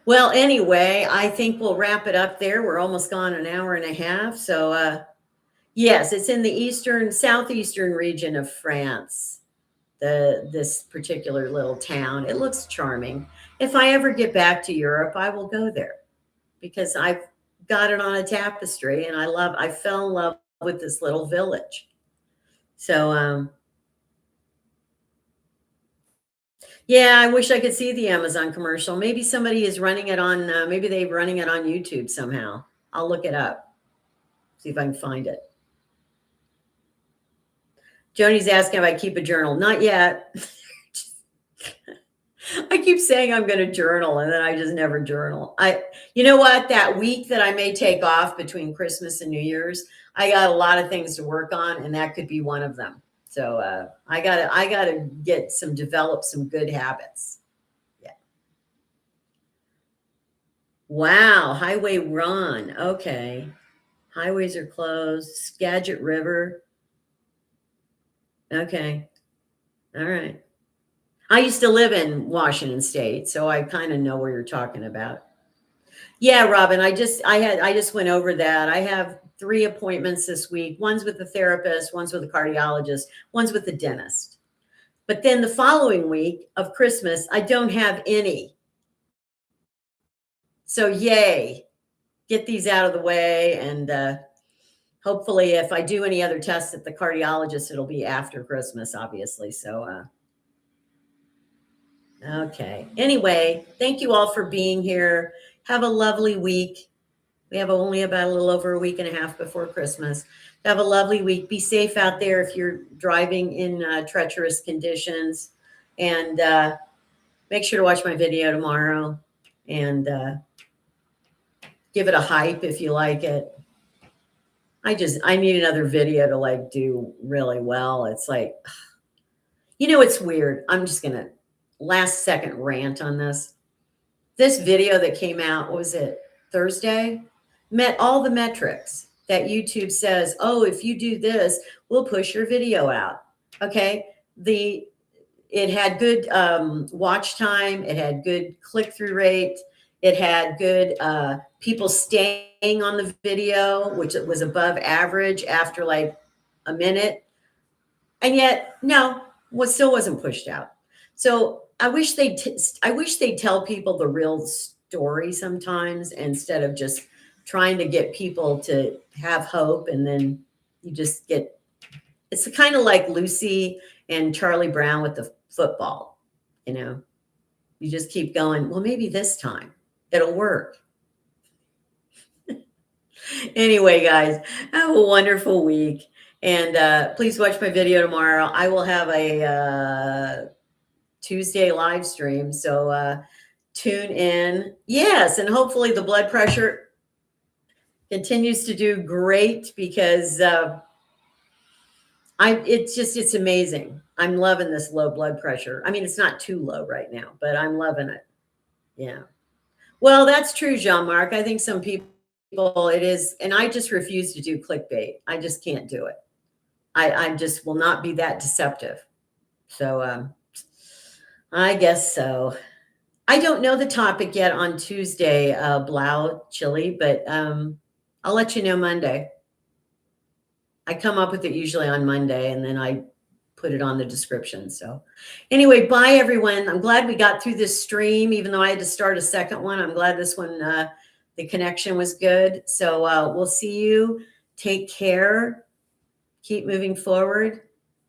Well, anyway, I think we'll wrap it up there. We're almost gone an hour and a half. So yes, it's in the southeastern region of France. This particular little town. It looks charming. If I ever get back to Europe, I will go there because I've got it on a tapestry and I fell in love with this little village. So yeah, I wish I could see the Amazon commercial. Maybe somebody is running it on maybe they're running it on YouTube somehow. I'll look it up. See if I can find it. Joni's asking if I keep a journal. Not yet. I keep saying I'm going to journal and then I just never journal. You know what? That week that I may take off between Christmas and New Year's, I got a lot of things to work on and that could be one of them. So I gotta develop some good habits. Yeah. Wow. Highway run. Okay. Highways are closed. Skagit River. Okay. All right. I used to live in Washington State, so I kind of know where you're talking about. Yeah, Robin, I just went over that. I have 3 appointments this week. One's with the therapist, one's with a cardiologist, one's with the dentist. But then the following week of Christmas, I don't have any. So yay, get these out of the way. And hopefully if I do any other tests at the cardiologist, it'll be after Christmas, obviously. So okay. Anyway, thank you all for being here. Have a lovely week. We have only about a little over a week and a half before Christmas. Have a lovely week. Be safe out there if you're driving in treacherous conditions. And make sure to watch my video tomorrow and give it a hype if you like it. I need another video to do really well. It's like, it's weird. I'm just going to last second rant on this. This video that came out, what was it, Thursday? Met all the metrics that YouTube says, oh, if you do this, we'll push your video out. Okay. It had good watch time. It had good click-through rate. It had good people staying on the video, which was above average after like a minute. And yet, no, still wasn't pushed out. So I wish they'd tell people the real story sometimes instead of just trying to get people to have hope. And then you just it's kind of like Lucy and Charlie Brown with the football. You just keep going, well, maybe this time it'll work. Anyway, guys, have a wonderful week. And please watch my video tomorrow. I will have a Tuesday live stream. So tune in. Yes. And hopefully the blood pressure continues to do great because it's amazing. I'm loving this low blood pressure. I mean, it's not too low right now, but I'm loving it. Yeah. Well, that's true, Jean-Marc. I think some people it is, and I just refuse to do clickbait. I just can't do it. I just will not be that deceptive. So I guess so. I don't know the topic yet on Tuesday, Blau Chili, but I'll let you know Monday. I come up with it usually on Monday, and then I put it on the description. So anyway, bye everyone. I'm glad we got through this stream, even though I had to start a second one. I'm glad this one, the connection was good. So we'll see you. Take care. Keep moving forward.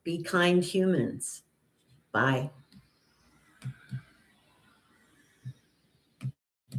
Be kind humans. Bye.